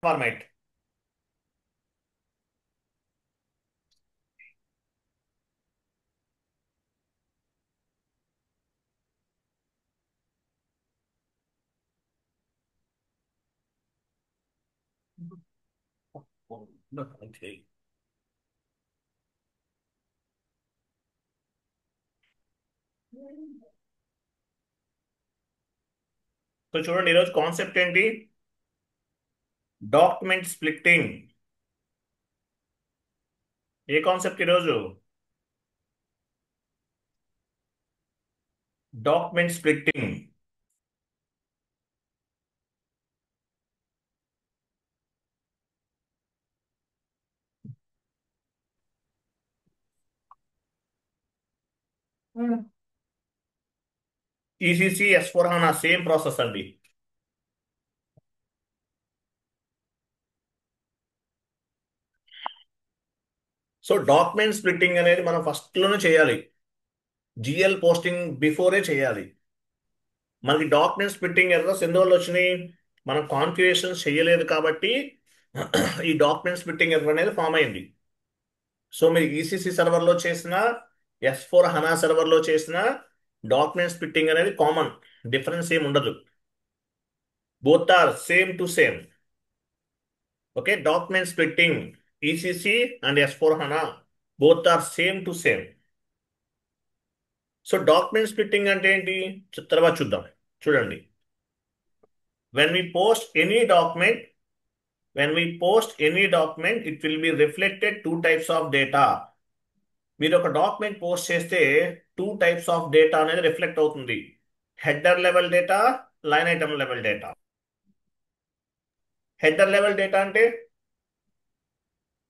format. No, okay. So చూడండి ఈరోజు concept ఏంటి? Document splitting. ఏ కాన్సెప్ట్ ఈరోజు? Document splitting. ECC S/4HANA same process అండి. సో డాక్యుమెంట్ స్ప్లిట్టింగ్ అనేది మనం ఫస్ట్ లోనే చేయాలి. జిఎల్ పోస్టింగ్ బిఫోరే చేయాలి. మనకి డాక్యుమెంట్ స్ప్లిట్టింగ్ ఎర్రర్స్ ఎందువల్ల వచ్చినాయి? మనం కాన్ఫిగరేషన్ చేయలేదు కాబట్టి ఈ డాక్యుమెంట్ స్ప్లిట్టింగ్ ఎర్రర్ అనేది ఫామ్ అయింది. సో మీరు ఈసీసీ సర్వర్లో చేసిన S/4HANA సర్వర్లో చేసిన డాక్యుమెంట్ స్ప్లిట్టింగ్ అనేది కామన్, డిఫరెన్స్ ఏమి ఉండదు. Both are same to same. Okay, document splitting ECC and S/4HANA both are same to same. So document splitting అంటే ఏంటి తర్వాత చూద్దాం. చూడండి, when we post any document when we post any document it will be reflected two types of data. మీరు ఒక document post చేస్తే two types of data అనేది reflect అవుతుంది. Header level data, line item level data. Header level data అంటే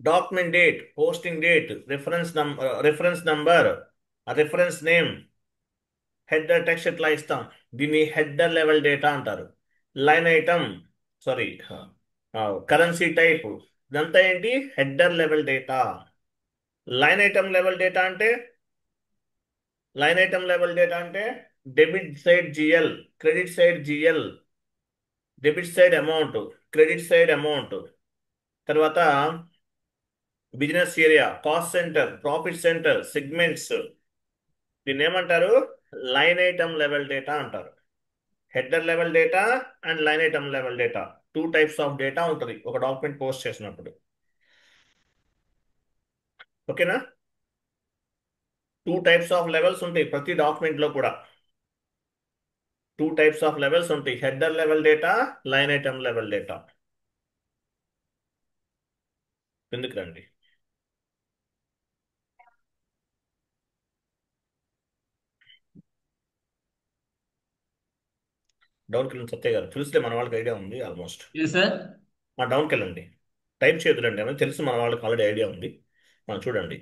document date, posting date, reference number, reference name, header text ఇట్లా ఇస్తాం. దీన్ని header level data అంటారు. Line item, sorry, currency type, ఇదంతా ఏంటి? Header level data. Line item level data అంటే line item level data అంటే debit side GL, credit side GL, debit side amount, credit side amount. తర్వాత business area, cost centre, profit centre, segments. దీన్ని ఏమంటారు? Line item level data అంటారు. Header level data and line item level data, two types of data ఉంటుంది ఒక document post చేసినప్పుడు. ఓకేనా? Two types of levels ఉంటాయి ప్రతి డాక్యుమెంట్ లో కూడా. టూ టైప్స్ ఆఫ్ లెవెల్స్ ఉంటాయి, header level data, line item level data. ఎందుకు రండి, డౌన్కి వెళ్ళండి. సత్య గారు తెలుసులే, మన వాళ్ళకి ఐడియా ఉంది ఆల్మోస్ట్. ఏ సార్? డౌన్కి వెళ్ళండి, టైప్ చేయదులండి, ఏమైనా తెలుసు, మన వాళ్ళకి ఆల్రెడీ ఐడియా ఉంది. చూడండి,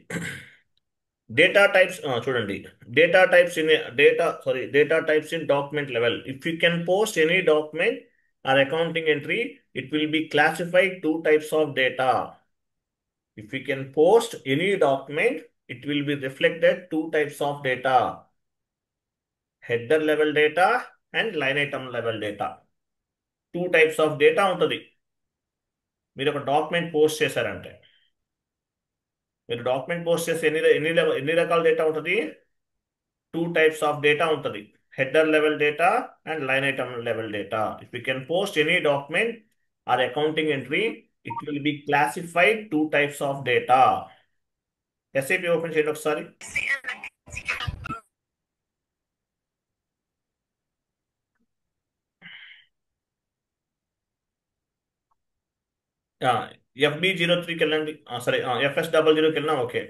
డేటా టైప్స్ చూడండి. Data types in document level. If you can post any document are accounting entry it will be classified two types of data. If we can post any document, it will be reflected two types of data, header level data and line item level data. Two types of data ఉంటుంది. మీరు ఒక document post చేశారంటే, మీరు document post చేస్తే ఎన్ని రకాల data ఉంటుంది? Two types of data ఉంటుంది, header level data and line item level data. If you can post any document are accounting entry it will be classified two types of data. SAP open చేయండి ఒకసారి. FB03కి వెళ్ళండి. సరే, FS00కి వెళ్ళినా okay.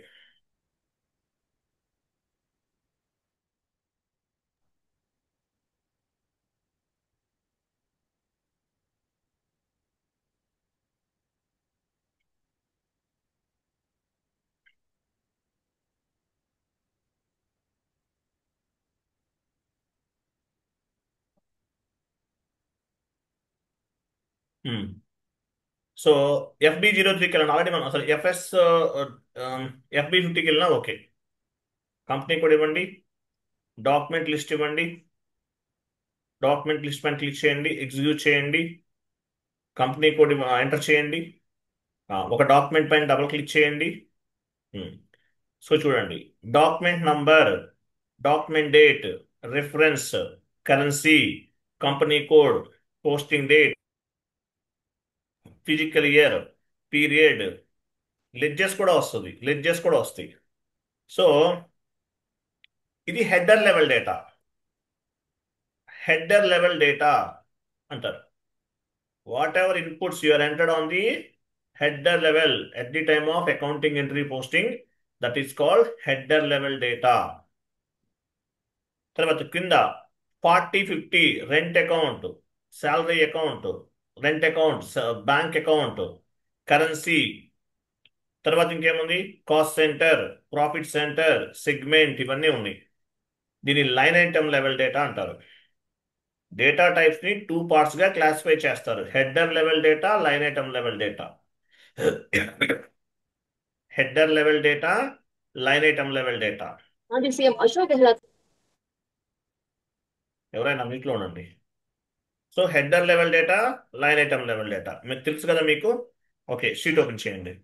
So FB03కి వెళ్ళండి. Already మనం అసలు FB50కి వెళ్ళినా ఓకే. కంపెనీ కూడా ఇవ్వండి, డాక్యుమెంట్ లిస్ట్ ఇవ్వండి. డాక్యుమెంట్ లిస్ట్ పైన క్లిక్ చేయండి, ఎగ్జిక్యూట్ చేయండి. కంపెనీ కోడ్ ఎంటర్ చేయండి. ఒక డాక్యుమెంట్ పైన డబుల్ క్లిక్ చేయండి. సో చూడండి, document number, document date, reference, currency, company code, posting date, physical year, period, ledgers కూడా వస్తుంది, లెడ్జెస్ కూడా వస్తాయి. సో ఇది header level data. Header level data అంటారు. Whatever inputs you are entered on the header level at the time of accounting entry posting, that is called header level data. తర్వాత కింద 40-50 rent account, salary account, rent account, bank account, currency. తర్వాత ఇంకేముంది, cost centre, profit centre, segment, ఇవన్నీ ఉన్నాయి. దీని line item level data అంటారు. Data types ని 2 parts గా క్లాసిఫై చేస్తారు: header level data, line item level data. Header level data, line item level data. మాజీ సీఎం అశోక్ గెహ్లోట్ ఎవరైనా మీట్లో ఉండండి. So header level data, line item level data మీకు తెలుసు కదా మీకు. ఓకే, షీట్ ఓపెన్ చేయండి.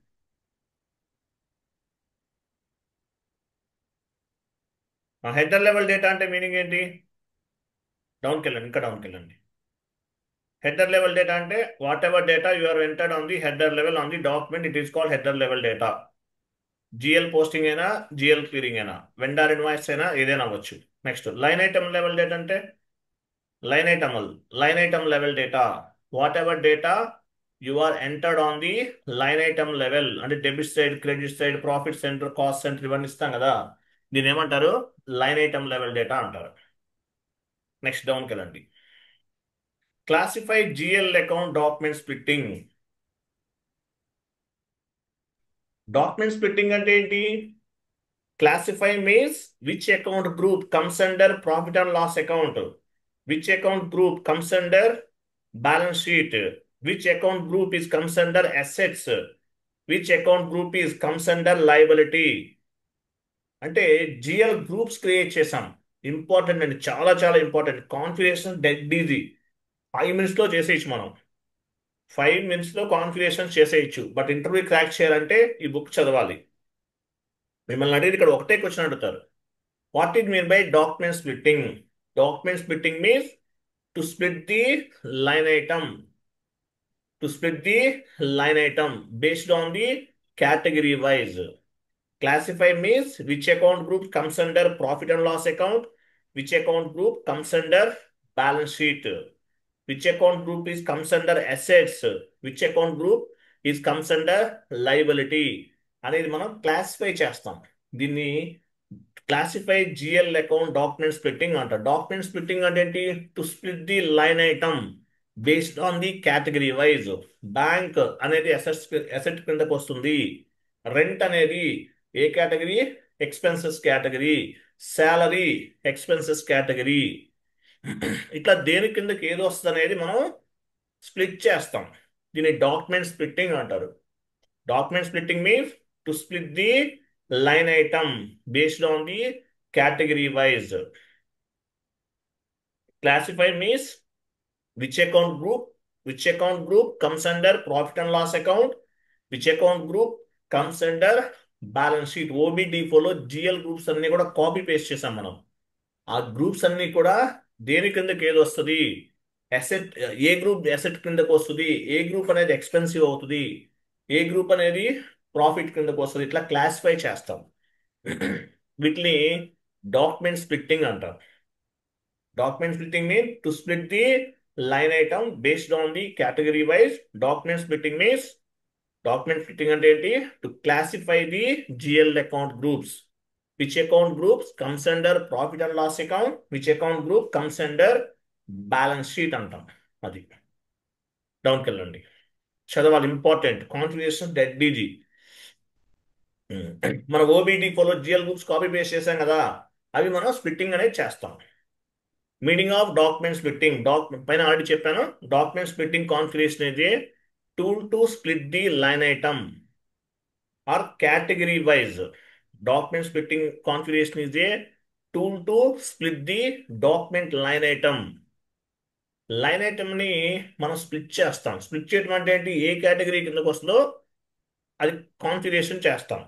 హెడర్ లెవెల్ డేటా అంటే మీనింగ్ ఏంటి? డౌన్కి వెళ్ళండి, ఇంకా డౌన్కి వెళ్ళండి. హెడర్ లెవెల్ డేటా అంటే whatever data you are entered on the header level on the document, it is called header level data. GL posting అయినా, జిఎల్ క్లియరింగ్ అయినా, వెండర్ ఇన్వాయిస్ అయినా, ఏదైనా అవ్వచ్చు. Next line item level data అంటే line item level data, whatever data you are entered on the line item level. అంటే debit side, credit side, profit centre, cost centre, ఇవన్నీ ఇస్తాం కదా, దీని ఏమంటారు? లైన్ ఐటమ్ లెవెల్ డేటా అంటారు. Next డౌన్కి వెళ్ళండి. Classify GL account document splitting. Document splitting అంటే ఏంటి? Classify means which account group comes under profit and loss account, which account group comes under balance sheet, which account group is comes under assets, which account group is comes under liability. అంటే GL groups create చేసాం. Important అండి, చాలా చాలా important. Configuration dead easy, 5 minutes లో చేసేయచ్చు మనం. 5 minutes లో configuration చేసేయచ్చు. బట్ ఇంటర్వ్యూ క్రాక్ చేయాలంటే ఈ బుక్ చదవాలి. మిమ్మల్ని అడిగి ఇక్కడ ఒకటే క్వశ్చన్ అడుగుతారు: what is mean by document splitting? Document splitting means to split the line item, to split the line item based on the category wise. Classify means which account group comes under profit and loss account, which account group comes under balance sheet, which account group is comes under assets, which account group is comes under liability అనేది మనం classify చేస్తాం. దీన్ని classify GL account document splitting అంటారు. Document splitting అంటే ఏంటి? To split the line item based on the category wise. Bank అనేది asset కిందకు వస్తుంది. రెంట్ అనేది ఏ category? Expenses category. Salary expenses category. ఇట్లా దేని కిందకి ఏది వస్తుంది అనేది మనం స్ప్లిట్ చేస్తాం. దీన్ని డాక్యుమెంట్ స్ప్లిట్టింగ్ అంటారు. Document splitting means to split the line item based on the category wise. Classify means which account group comes under profit and loss account, which account group comes under balance sheet. OBD4 లో GL groups అన్ని కూడా copy paste చేసాం మనం. ఆ groups అన్ని కూడా దేని కిందకి ఏది వస్తుంది? అసెట్. ఏ గ్రూప్ అసెట్ కిందకు వస్తుంది, ఏ గ్రూప్ అనేది ఎక్స్పెన్సివ్ అవుతుంది, ఏ గ్రూప్ అనేది ప్రాఫిట్ కిందకు వస్తుంది, ఇట్లా క్లాసిఫై చేస్తాం. వీటిని డాక్యుమెంట్ స్ప్లిట్టింగ్ అంటారు. Document splitting mean to split the line item based on the category wise. Document splitting means, document splitting అంటే ఏంటి? To classify the GL account groups. Which account groups comes under profit and loss account, which account group comes under balance sheet అంటాం. అది డౌన్కి వెళ్ళండి, చదవాలి. Important. Configuration dead easy. మన ఓబిడి4లో GL groups copy paste చేసాం కదా, అవి మనం స్ప్లిట్టింగ్ అనేది చేస్తాం. మీనింగ్ ఆఫ్ డాక్యుమెంట్ స్ప్లిట్టింగ్, పైన ఆల్రెడీ చెప్పాను. డాక్యుమెంట్ స్ప్లిట్టింగ్ కాన్ఫిగరేషన్ ఇది tool to split the line item or category wise. Document splitting configuration is a tool to split the document line item line ఐటమ్ని మనం split చేస్తాం. Split చేయడం అంటే ఏంటి? ఏ category కిందకు వస్తుందో అది కాన్ఫిగరేషన్ చేస్తాం.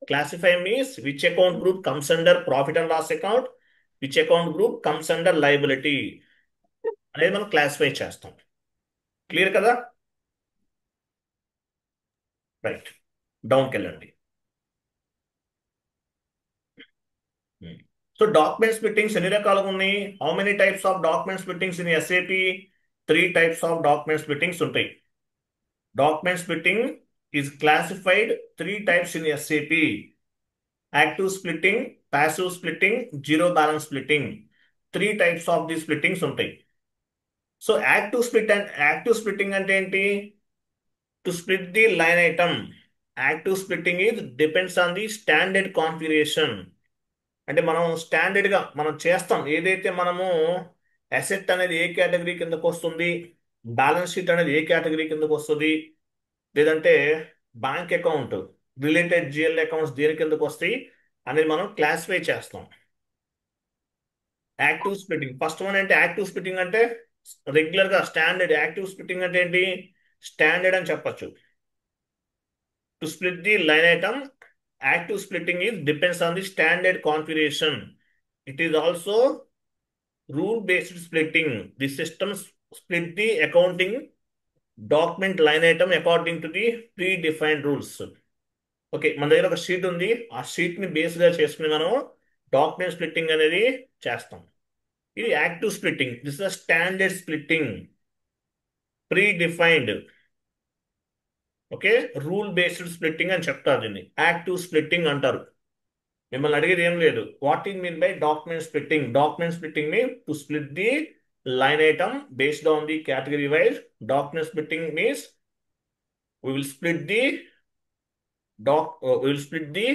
Classify means which account group comes under profit and loss account, which account group comes under liability అనేది మనం క్లాసిఫై చేస్తాం. క్లియర్ కదా? రైట్, డౌన్కి వెళ్ళండి. సో డాక్యుమెంట్ స్ప్లిట్టింగ్స్ ఎన్ని రకాలుగా ఉన్నాయి? How many types of document splittings in SAP? 3 types of document splittings ఉంటాయి. Document splitting is classified 3 types in SAP: active splitting, passive splitting, zero balance splitting. 3 types of the splittings ఉంటాయి. So active splitting అంటే ఏంటి? To split the line item. Active splitting is depends on the standard configuration. అంటే మనం standard గా మనం చేస్తాం. ఏదైతే మనము అసెట్ అనేది ఏ కేటగిరీ కిందకు వస్తుంది, బ్యాలెన్స్ షీట్ అనేది ఏ కేటగిరీ కిందకు వస్తుంది, లేదంటే bank account related GL accounts దేని కిందకు వస్తాయి అనేది మనం క్లాసిఫై చేస్తాం. Active splitting first one. అంటే యాక్టివ్ స్ప్లిట్టింగ్ అంటే రెగ్యులర్ గా స్టాండర్డ్. యాక్టివ్ స్ప్లిట్టింగ్ అంటే ఏంటి? స్టాండర్డ్ అని చెప్పొచ్చు. To split the line item, active splitting is depends on the standard configuration. It is also rule based splitting. The systems split the accounting document line item according to the predefined rules. Okay, మన దగ్గర ఒక sheet ఉంది. ఆ sheet ని base గా చేసుకుని మనం document splitting అనేది చేస్తాం. ఇది active splitting. This is standard splitting, pre defined. Okay, rule based splitting అని చెప్తారు. దీన్ని యాక్టివ్ స్ప్లిట్టింగ్ అంటారు. మిమ్మల్ని అడిగేది ఏం లేదు. What is mean by document splitting? Document splitting mean to split the line item based on the category wise. Document splitting means we will split the we will split the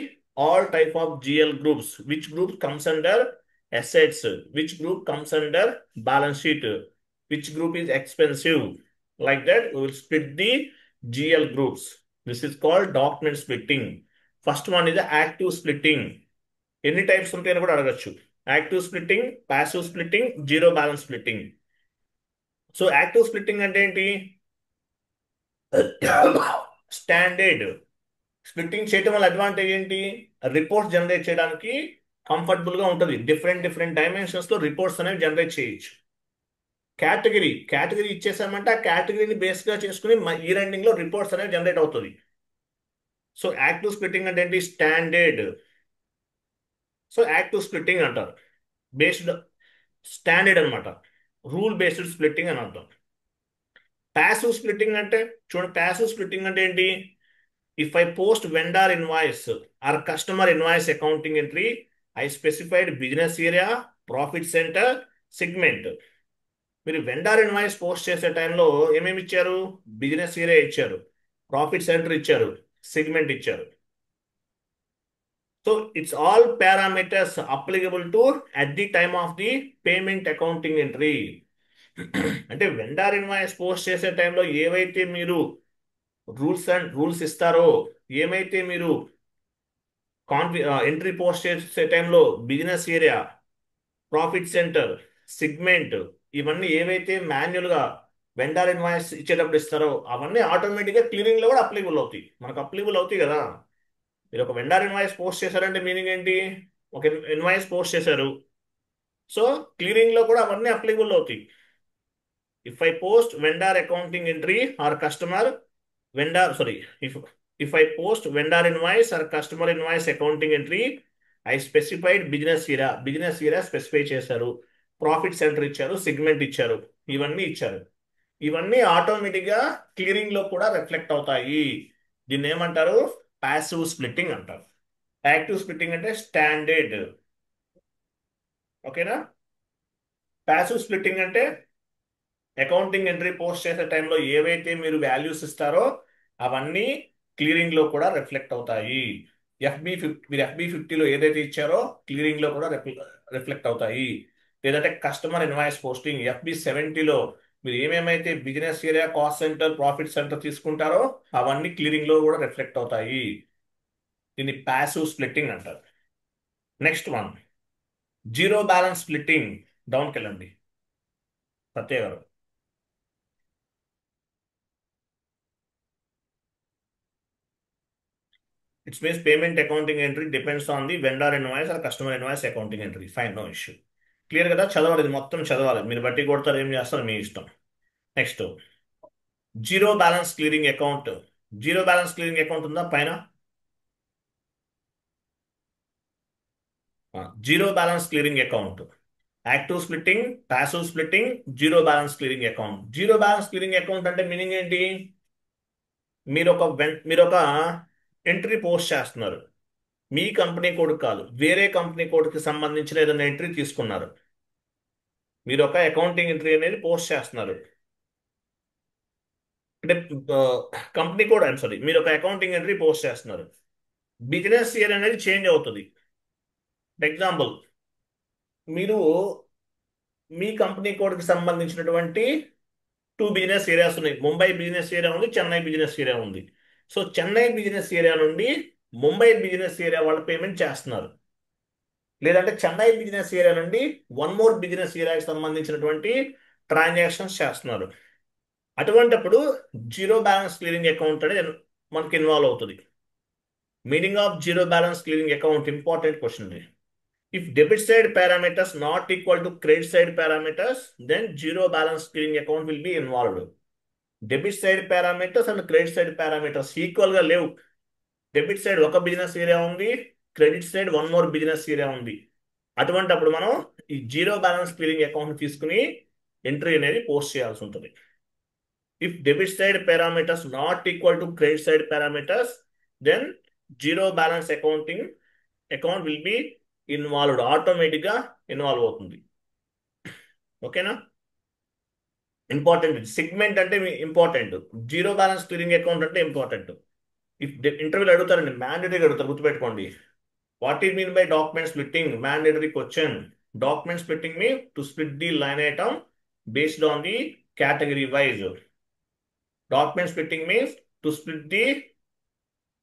all type of GL groups. Which group comes under assets, which group comes under balance sheet, which group is expensive. Like that we will split the GL groups. This is called document splitting. First one is the active splitting. ఎన్ని types ఉంటాయని కూడా అడగచ్చు. Active splitting, passive splitting, zero balance splitting. So active splitting అంటే ఏంటి? Standard splitting చేయటం వల్ల advantage ఏంటి? Reports generate చేయడానికి కంఫర్టబుల్ గా ఉంటుంది. డిఫరెంట్ డిఫరెంట్ డైమెన్షన్స్ లో రిపోర్ట్స్ అనేవి జనరేట్ చేయొచ్చు. కేటగిరీ ఇచ్చేసామంటే ఆ కేటగిరీని బేస్ గా చేసుకుని ఈ రెండింగ్ లో రిపోర్ట్స్ అనేవి జనరేట్ అవుతుంది. సో యాక్టివ్ స్ప్లిట్టింగ్ అంటే ఏంటి? స్టాండర్డ్. సో యాక్టివ్ స్ప్లిట్టింగ్ అంటారు. బేస్డ్ స్టాండర్డ్ అనమాట. రూల్ బేస్డ్ స్ప్లిట్టింగ్ అని అర్థం. ప్యాసివ్ స్ప్లిట్టింగ్ అంటే చూడండి, ప్యాసివ్ స్ప్లిట్టింగ్ అంటే ఏంటి? If I post vendor invoice or customer invoice accounting entry, I specified business area, profit centre, segment. మీరు వెండర్ ఇన్వాయిస్ పోస్ట్ చేసే టైంలో ఏమేమి ఇచ్చారు? బిజినెస్ ఏరియా ఇచ్చారు, ప్రాఫిట్ సెంటర్ ఇచ్చారు, సెగ్మెంట్ ఇచ్చారు. So it's all parameters applicable to at the time of the payment accounting entry. అంటే vendor invoice post చేసే టైంలో ఏవైతే మీరు రూల్స్ ఇస్తారో, ఏమైతే మీరు ఎంట్రీ పోస్ట్ చేసే టైంలో business area, profit centre, segment, ఇవన్నీ ఏవైతే మాన్యువల్గా వెండర్ ఇన్వాయిస్ ఇచ్చేటప్పుడు ఇస్తారో అవన్నీ ఆటోమేటిక్గా క్లియరింగ్లో కూడా అప్లికబుల్ అవుతాయి. మనకు అప్లికబుల్ అవుతాయి కదా. మీరు ఒక వెండర్ ఇన్వాయిస్ పోస్ట్ చేశారంటే మీనింగ్ ఏంటి? ఒక ఇన్వాయిస్ పోస్ట్ చేశారు, సో క్లియరింగ్లో కూడా అవన్నీ అప్లికబుల్ అవుతాయి. If I post vendor accounting entry or customer vendor, sorry, if I post vendor invoice or customer invoice accounting entry, I specified business area specify చేశారు, profit centre ఇచ్చారు, segment ఇచ్చారు, ఇవన్నీ ఇచ్చారు. ఇవన్నీ ఆటోమేటిక్ గా క్లియరింగ్ లో కూడా రిఫ్లెక్ట్ అవుతాయి. దీన్ని ఏమంటారు? ప్యాసివ్ స్ప్లిట్టింగ్ అంటారు. యాక్టివ్ స్ప్లిట్టింగ్ అంటే స్టాండర్డ్. ఓకేనా? ప్యాసివ్ స్ప్లిట్టింగ్ అంటే అకౌంటింగ్ ఎంట్రీ పోస్ట్ చేసే టైంలో ఏవైతే మీరు వాల్యూస్ ఇస్తారో అవన్నీ క్లియరింగ్ లో కూడా రిఫ్లెక్ట్ అవుతాయి. మీరు FB50లో ఏదైతే ఇచ్చారో క్లియరింగ్ లో కూడా రిఫ్లెక్ట్ అవుతాయి. లేదంటే కస్టమర్ ఇన్వాయిస్ పోస్టింగ్ FB70లో మీరు ఏమేమైతే business area, cost centre, profit centre తీసుకుంటారో అవన్నీ క్లియరింగ్ లో కూడా రిఫ్లెక్ట్ అవుతాయి. దీన్ని ప్యాసివ్ స్ప్లిట్టింగ్ అంటారు. Next one, zero balance splitting. డౌన్కి వెళ్ళండి. సత్య గారు. It's means payment accounting entry depends on the vendor invoice or customer invoice accounting entry. Fine, no issue. Clear కదా? చదవాలి, ఇది మొత్తం చదవాలి. మీరు బట్టి కొడతారు, ఏం చేస్తారు మీ ఇష్టం. Next, zero balance clearing account. Zero balance clearing account ఉందా పైన? Zero balance clearing account, active splitting, passive splitting, zero balance clearing account. Zero balance clearing account అంటే మీనింగ్ ఏంటి? మీరు ఒక ఎంట్రీ పోస్ట్ చేస్తున్నారు. మీ కంపెనీ కోడ్ కాదు, వేరే కంపెనీ కోడ్కి సంబంధించిన ఏదైనా ఎంట్రీ తీసుకున్నారు. మీరు ఒక అకౌంటింగ్ ఎంట్రీ అనేది పోస్ట్ చేస్తున్నారు. అంటే కంపెనీ కోడ్, ఐమ్ సారీ, మీరు ఒక అకౌంటింగ్ ఎంట్రీ పోస్ట్ చేస్తున్నారు. బిజినెస్ ఇయర్ అనేది చేంజ్ అవుతుంది. ఎగ్జాంపుల్, మీరు మీ కంపెనీ కోడ్కి సంబంధించినటువంటి టూ బిజినెస్ ఏరియాస్ ఉన్నాయి. ముంబై బిజినెస్ ఏరియా ఉంది, చెన్నై బిజినెస్ ఏరియా ఉంది. సో చెన్నై బిజినెస్ ఏరియా నుండి ముంబై బిజినెస్ ఏరియా వాళ్ళు పేమెంట్ చేస్తున్నారు. లేదంటే చెన్నై బిజినెస్ ఏరియా నుండి వన్ మోర్ బిజినెస్ ఏరియాకి సంబంధించినటువంటి ట్రాన్సాక్షన్స్ చేస్తున్నారు. అటువంటప్పుడు జీరో బ్యాలెన్స్ క్లియరింగ్ అకౌంట్ అనేది మనకి ఇన్వాల్వ్ అవుతుంది. Meaning of zero balance clearing account, important question ఇది. If debit side parameters not equal to credit side parameters, then zero balance clearing account will be involved. Debit side parameters and credit side parameters equal గా లేవు. Debit side ఒక business area ఉంది, credit side one more business area ఉంది. అటువంటప్పుడు మనం ఈ zero balance clearing account తీసుకుని entry అనేది పోస్ట్ చేయాల్సి ఉంటుంది. If debit side parameters not equal to credit side parameters, then zero balance account will B involved, ఆటోమేటిక్గా ఇన్వాల్వ్ అవుతుంది. ఓకేనా? ఇంపార్టెంట్. సెగ్మెంట్ అంటే important, zero balance clearing account అంటే important. If ఇంటర్వ్యూలో అడుగుతారండి, మ్యాండేటరీగా అడుగుతారు, గుర్తుపెట్టుకోండి. What is mean by document splitting? Mandatory question. Document splitting mean to split the line item based on the category wise. Document splitting means to split the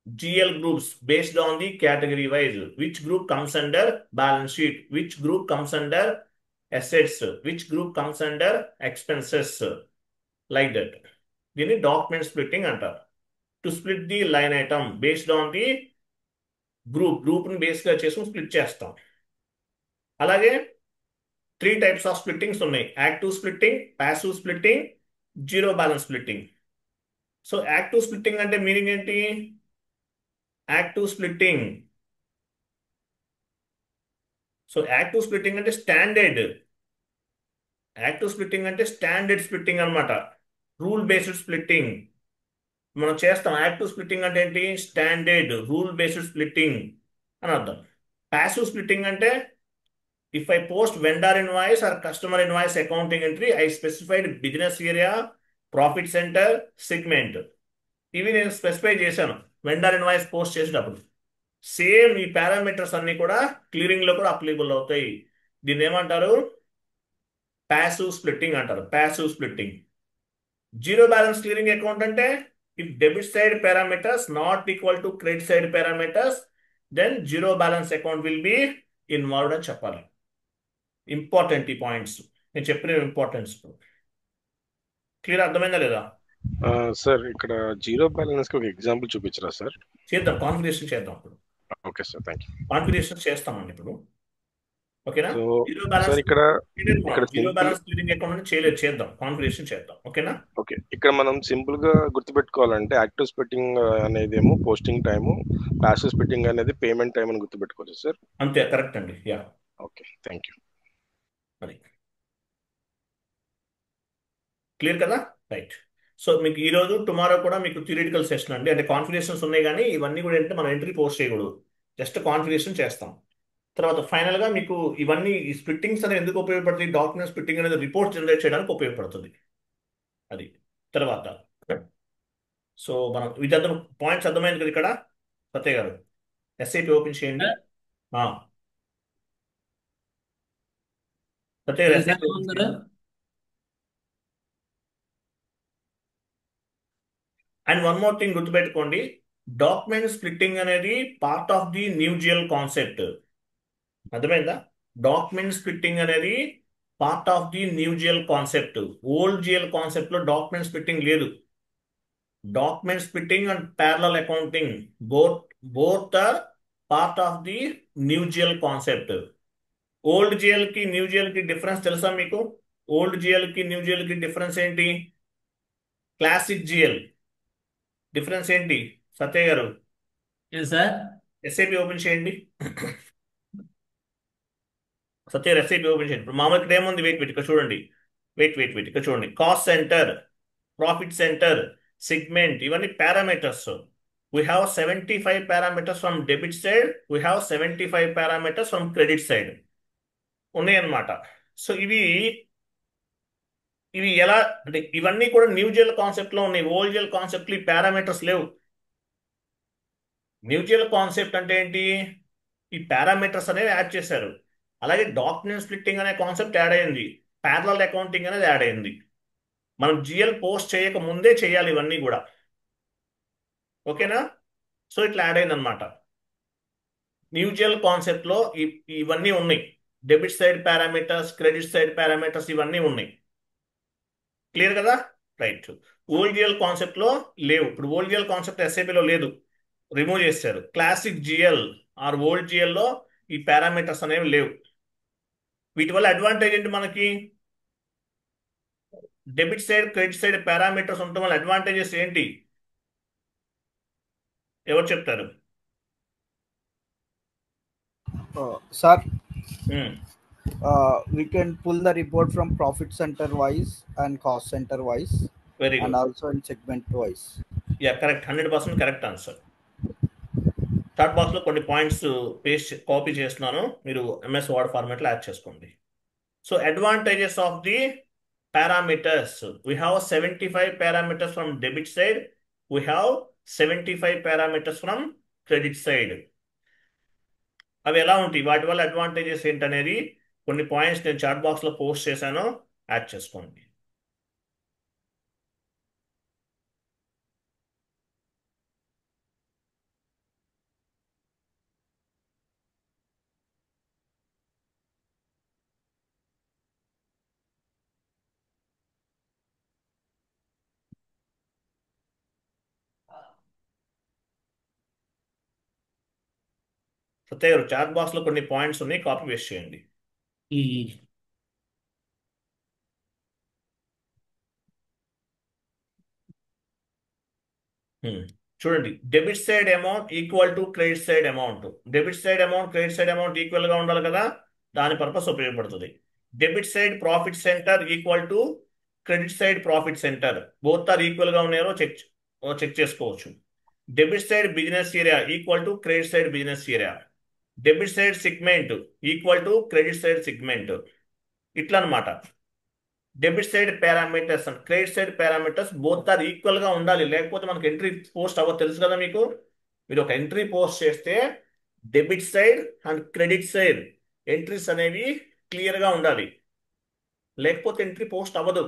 GL groups based on the category wise. Which group comes under balance sheet? Which group comes under assets? Which group comes under expenses? Like that. దీన్ని document splitting అంటారు. To split the line item based on the గ్రూప్ని బేస్గా చేసుకుని split చేస్తాం. అలాగే 3 types of splittings ఉన్నాయి. Active splitting, passive splitting, zero balance splitting. So active splitting అంటే meaning ఏంటి? Active splitting, so active splitting అంటే స్టాండర్డ్. యాక్టివ్ స్ప్లిట్టింగ్ అంటే స్టాండర్డ్ స్ప్లిట్టింగ్ అనమాట, రూల్ బేస్డ్ స్ప్లిట్టింగ్ మనం చేస్తాం. యాక్టివ్ స్ప్లిట్టింగ్ అంటే ఏంటి? స్టాండర్డ్ రూల్ బేస్డ్ స్ప్లిట్టింగ్ అని అర్థం. ప్యాసివ్ స్ప్లిట్టింగ్ అంటే if I post vendor invoice or customer invoice accounting entry, I specified business area, profit centre, segment. ఇవి నేను స్పెసిఫై చేశాను వెండర్ ఇన్వాయిస్ పోస్ట్ చేసేటప్పుడు. సేమ్ ఈ పారామీటర్స్ అన్ని కూడా క్లియరింగ్ లో కూడా అప్లికబుల్ అవుతాయి. దీన్ని ఏమంటారు? ప్యాసివ్ స్ప్లిట్టింగ్ అంటారు. Passive splitting. Zero balance clearing account అంటే if debit side parameters not equal to credit side parameters, then zero balance account will B involved అని చెప్పాలి. ఇంపార్టెంట్ ఈ పాయింట్స్, నేను చెప్పిన ఇంపార్టెన్స్. క్లియర్, అర్థమైందా లేదా? సార్ ఇక్కడ జీరో బ్యాలెన్స్ కి ఒక ఎగ్జాంపుల్ చూపించరా సార్? చేద్దాం, కాన్ఫిగరేషన్ చేద్దాం ఇప్పుడు. Okay sir, thank you. Configuration చేస్తామండి ఇప్పుడు. ఓకేనా? సో జీరో సార్ బ్యాలెన్స్ ఇక్కడ జీరో బ్యాలెన్స్ క్లియరింగ్ అకౌంట్ చేయలేదు, చేద్దాం, కాన్ఫిగరేషన్ చేద్దాం. ఓకేనా? ఓకే, ఇక్కడ మనం సింపుల్ గా గుర్తుపెట్టుకోవాలంటే యాక్టివ్ స్ప్లిట్టింగ్ అనేది ఏమో పోస్టింగ్ టైము, ప్యాసివ్ స్ప్లిట్టింగ్ అనేది పేమెంట్ టైం అని గుర్తుపెట్టుకోవచ్చు సార్. అంతే, కరెక్ట్ అండి. Yeah, okay, thank you. అది క్లియర్ కదా? రైట్. సో మీకు ఈ రోజు టుమారో కూడా మీకు థియరిటికల్ సెషన్ అండి, అంటే కాన్ఫిగరేషన్స్ ఉన్నాయి, కానీ ఇవన్నీ కూడా ఏంటంటే మనం ఎంట్రీ పోస్ట్ చేయకూడదు, జస్ట్ కాన్ఫిగరేషన్ చేస్తాం. తర్వాత ఫైనల్గా మీకు ఇవన్నీ ఈ స్ప్లిట్టింగ్స్ అనేది ఎందుకు ఉపయోగపడుతుంది? డాక్యుమెంట్ స్ప్లిట్టింగ్ అనేది రిపోర్ట్ జనరేట్ చేయడానికి ఉపయోగపడుతుంది. అది తర్వాత. సో మనం విద్యార్థులు పాయింట్స్ అర్థమైంది కదా ఇక్కడ? సత్య గారు ఎస్ఐపి ఓపెన్ చేయండి. సత్య గారు ఎస్ఐపి ఓపెన్ చేయండి. అండ్ వన్ మోర్ థింగ్ గుర్తుపెట్టుకోండి, డాక్యుమెంట్ స్ప్లిట్టింగ్ అనేది part of the new GL concept. అర్థమైందా? డాక్యుమెంట్ స్ప్లిట్టింగ్ అనేది part of the new GL concept. Old GL concept లో డాక్యుమెంట్ స్ప్లిట్టింగ్ లేదు. Document splitting and parallel accounting both are part of the new GL concept. Old GL కి new GL కి difference తెలుసా మీకు? Old GL కి new GL కి difference ఏంటి? Classic GL difference ఏంటి సత్య గారు? సార్ ఎస్ఐపి ఓపెన్ చేయండి. సత్య గారు ఎస్ఐపి ఓపెన్ చేయండి. ఇప్పుడు మామూలు ఇక్కడ ఏముంది? వెయిట్ వెయిట్ ఇక్కడ చూడండి. వెయిట్ ఇక్కడ చూడండి. Cost centre, profit centre, segment, ఇవన్నీ parameters. We have 75 parameters from debit side, we have 75 parameters from credit side ఉన్నాయన్నమాట. సో ఇవి ఇవి ఎలా అంటే ఇవన్నీ కూడా న్యూ జిఎల్ కాన్సెప్ట్ లో ఉన్నాయి. ఓల్డ్ జిఎల్ కాన్సెప్ట్ ఈ పారామీటర్స్ లేవు. న్యూ జిఎల్ కాన్సెప్ట్ అంటే ఏంటి? ఈ పారామీటర్స్ అనేవి యాడ్ చేశారు. అలాగే డాక్యుమెంట్ స్ప్లిట్టింగ్ అనే కాన్సెప్ట్ యాడ్ అయింది. ప్యారలల్ అకౌంటింగ్ అనేది యాడ్ అయింది. మనం జిఎల్ పోస్ట్ చేయక ముందే చేయాలి ఇవన్నీ కూడా. ఓకేనా? సో ఇట్లా యాడ్ అయింది అనమాట. న్యూ జిఎల్ కాన్సెప్ట్ లో ఇవన్నీ ఉన్నాయి. Debit side parameters, credit side parameters ఇవన్నీ ఉన్నాయి. క్లియర్ కదా? రైట్. ఓల్డ్ జిఎల్ కాన్సెప్ట్ లో లేవు. ఇప్పుడు ఓల్డ్ జిఎల్ కాన్సెప్ట్ ఎస్ఐపిలో లేదు, రిమూవ్ చేశారు. Classic GL or old GL లో ఈ పారామీటర్స్ అనేవి లేవు. వీటి వల్ల అడ్వాంటేజ్ ఏంటి మనకి? Debit side, credit side parameters ఉండటం వల్ల అడ్వాంటేజెస్ ఏంటి? ఎవరు చెప్తారు? Sir, um, we can pull the report from profit center wise and cost center wise very and good. also in segment wise. Yeah correct, 100% correct answer. Chat box లో కొన్ని points paste copy చేస్తున్నాను, మీరు MS Word format లో add చేసుకోండి. So advantages of the parameters. We have 75 parameters from debit side. We have 75 parameters from credit side. అవి ఎలా ఉంటాయి, వాటి వల్ల అడ్వాంటేజెస్ ఏంటనేది కొన్ని పాయింట్స్ నేను చాట్ బాక్స్ లో పోస్ట్ చేశాను, యాడ్ చేసుకోండి. సత్య గారు చాట్ బాక్స్ లో కొన్ని పాయింట్స్ ఉన్నాయి, కాపీ పేస్ట్ చేయండి. చూడండి, debit side amount equal to credit side amount. Debit side amount, credit side amount equal గా ఉండాలి కదా, దాని పర్పస్ ఉపయోగపడుతుంది. Debit side profit centre equal to credit side profit centre, both are equal గా ఉన్నారో check చేసుకోవచ్చు. Debit side business area equal to credit side business area. Debit side segment equal to credit side segment. ఇట్లా అనమాట. Debit side parameters and credit side parameters both are equal గా ఉండాలి, లేకపోతే మనకి entry post అవ్వదు. తెలుసు కదా మీకు, మీరు ఒక ఎంట్రీ పోస్ట్ చేస్తే debit side and credit side entries అనేవి క్లియర్ గా ఉండాలి, లేకపోతే ఎంట్రీ పోస్ట్ అవ్వదు.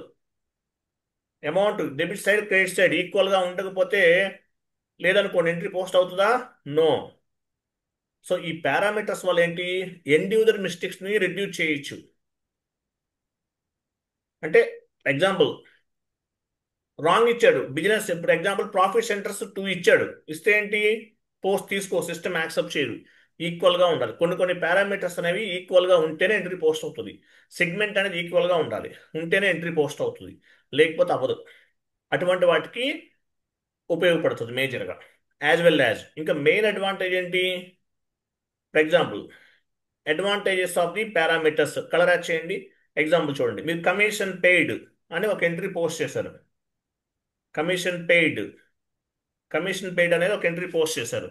Amount debit side credit side equal గా ఉండకపోతే లేదనుకోండి, ఎంట్రీ పోస్ట్ అవుతుందా? నో. సో ఈ పారామీటర్స్ వల్ల ఏంటి, ఎండ్ యూజర్ మిస్టేక్స్ ని రిడ్యూస్ చేయొచ్చు. అంటే ఎగ్జాంపుల్ రాంగ్ ఇచ్చాడు బిజినెస్, ఇప్పుడు ఎగ్జాంపుల్ ప్రాఫిట్ సెంటర్స్ 2 ఇచ్చాడు, ఇస్తే ఏంటి, పోస్ట్ తీసుకో, సిస్టమ్ యాక్సెప్ట్ చేయదు. ఈక్వల్ గా ఉండాలి. కొన్ని పారామీటర్స్ అనేవి ఈక్వల్ గా ఉంటేనే ఎంట్రీ పోస్ట్ అవుతుంది. సెగ్మెంట్ అనేది ఈక్వల్ గా ఉండాలి, ఉంటేనే ఎంట్రీ పోస్ట్ అవుతుంది, లేకపోతే అవ్వదు. అటువంటి వాటికి ఉపయోగపడుతుంది మేజర్గా. యాజ్ వెల్ యాజ్ ఇంకా మెయిన్ అడ్వాంటేజ్ ఏంటి, for example advantages of the parameters colour add చేయండి. ఎగ్జాంపుల్ చూడండి, మీరు కమిషన్ పెయిడ్ అని ఒక ఎంట్రీ పోస్ట్ చేశారు. కమిషన్ పెయిడ్ అనేది ఒక ఎంట్రీ పోస్ట్ చేశారు.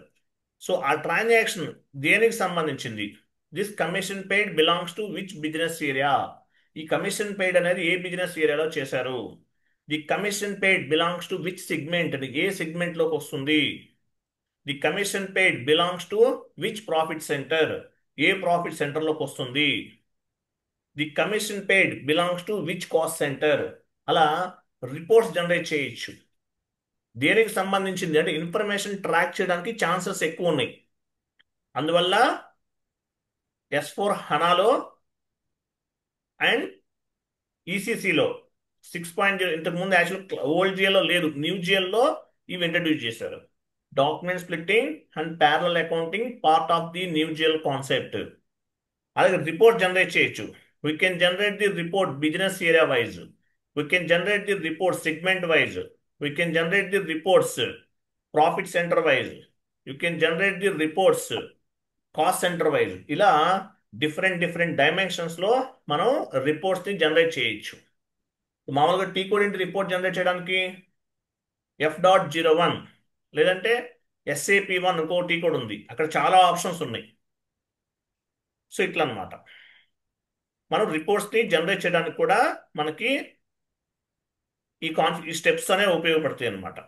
సో ఆ ట్రాన్సాక్షన్ దేనికి సంబంధించింది? This commission paid belongs to which business area? ఈ కమిషన్ పెయిడ్ అనేది ఏ బిజినెస్ ఏరియాలో చేశారు? The commission paid belongs to which segment, అది ఏ సెగ్మెంట్ లోకి వస్తుంది? The commission paid belongs to which profit centre, A profit centre లోకి వస్తుంది? The commission paid belongs to which cost centre. అలా రిపోర్ట్స్ జనరేట్ చేయొచ్చు. దేనికి సంబంధించింది అంటే ఇన్ఫర్మేషన్ ట్రాక్ చేయడానికి ఛాన్సెస్ ఎక్కువ ఉన్నాయి. అందువల్ల S4 హనాలో అండ్ ఈసీసీలో 6.0 ఇంతకుముందు యాక్చువల్ ఓల్డ్ జిఎల్లో లేదు, న్యూ జిఎల్లో ఇవి ఇంట్రడ్యూస్ చేశారు. Document splitting and parallel accounting part of the new GL concept. అలాగే రిపోర్ట్ జనరేట్ చేయొచ్చు. We can generate the report business area wise, we can generate the report segment wise, we can generate the reports profit centre wise, you can generate the reports cost centre wise. ఇలా different different డైమెన్షన్స్లో మనం రిపోర్ట్స్ని generate చేయొచ్చు. మామూలుగా T code ఏంటి report generate చేయడానికి? F.01 లేదంటే SAP1 ఇంకో T code ఉంది, అక్కడ చాలా ఆప్షన్స్ ఉన్నాయి. సో ఇట్లా అనమాట మనం రిపోర్ట్స్ని జనరేట్ చేయడానికి కూడా మనకి ఈ స్టెప్స్ అనేవి ఉపయోగపడతాయి అనమాట.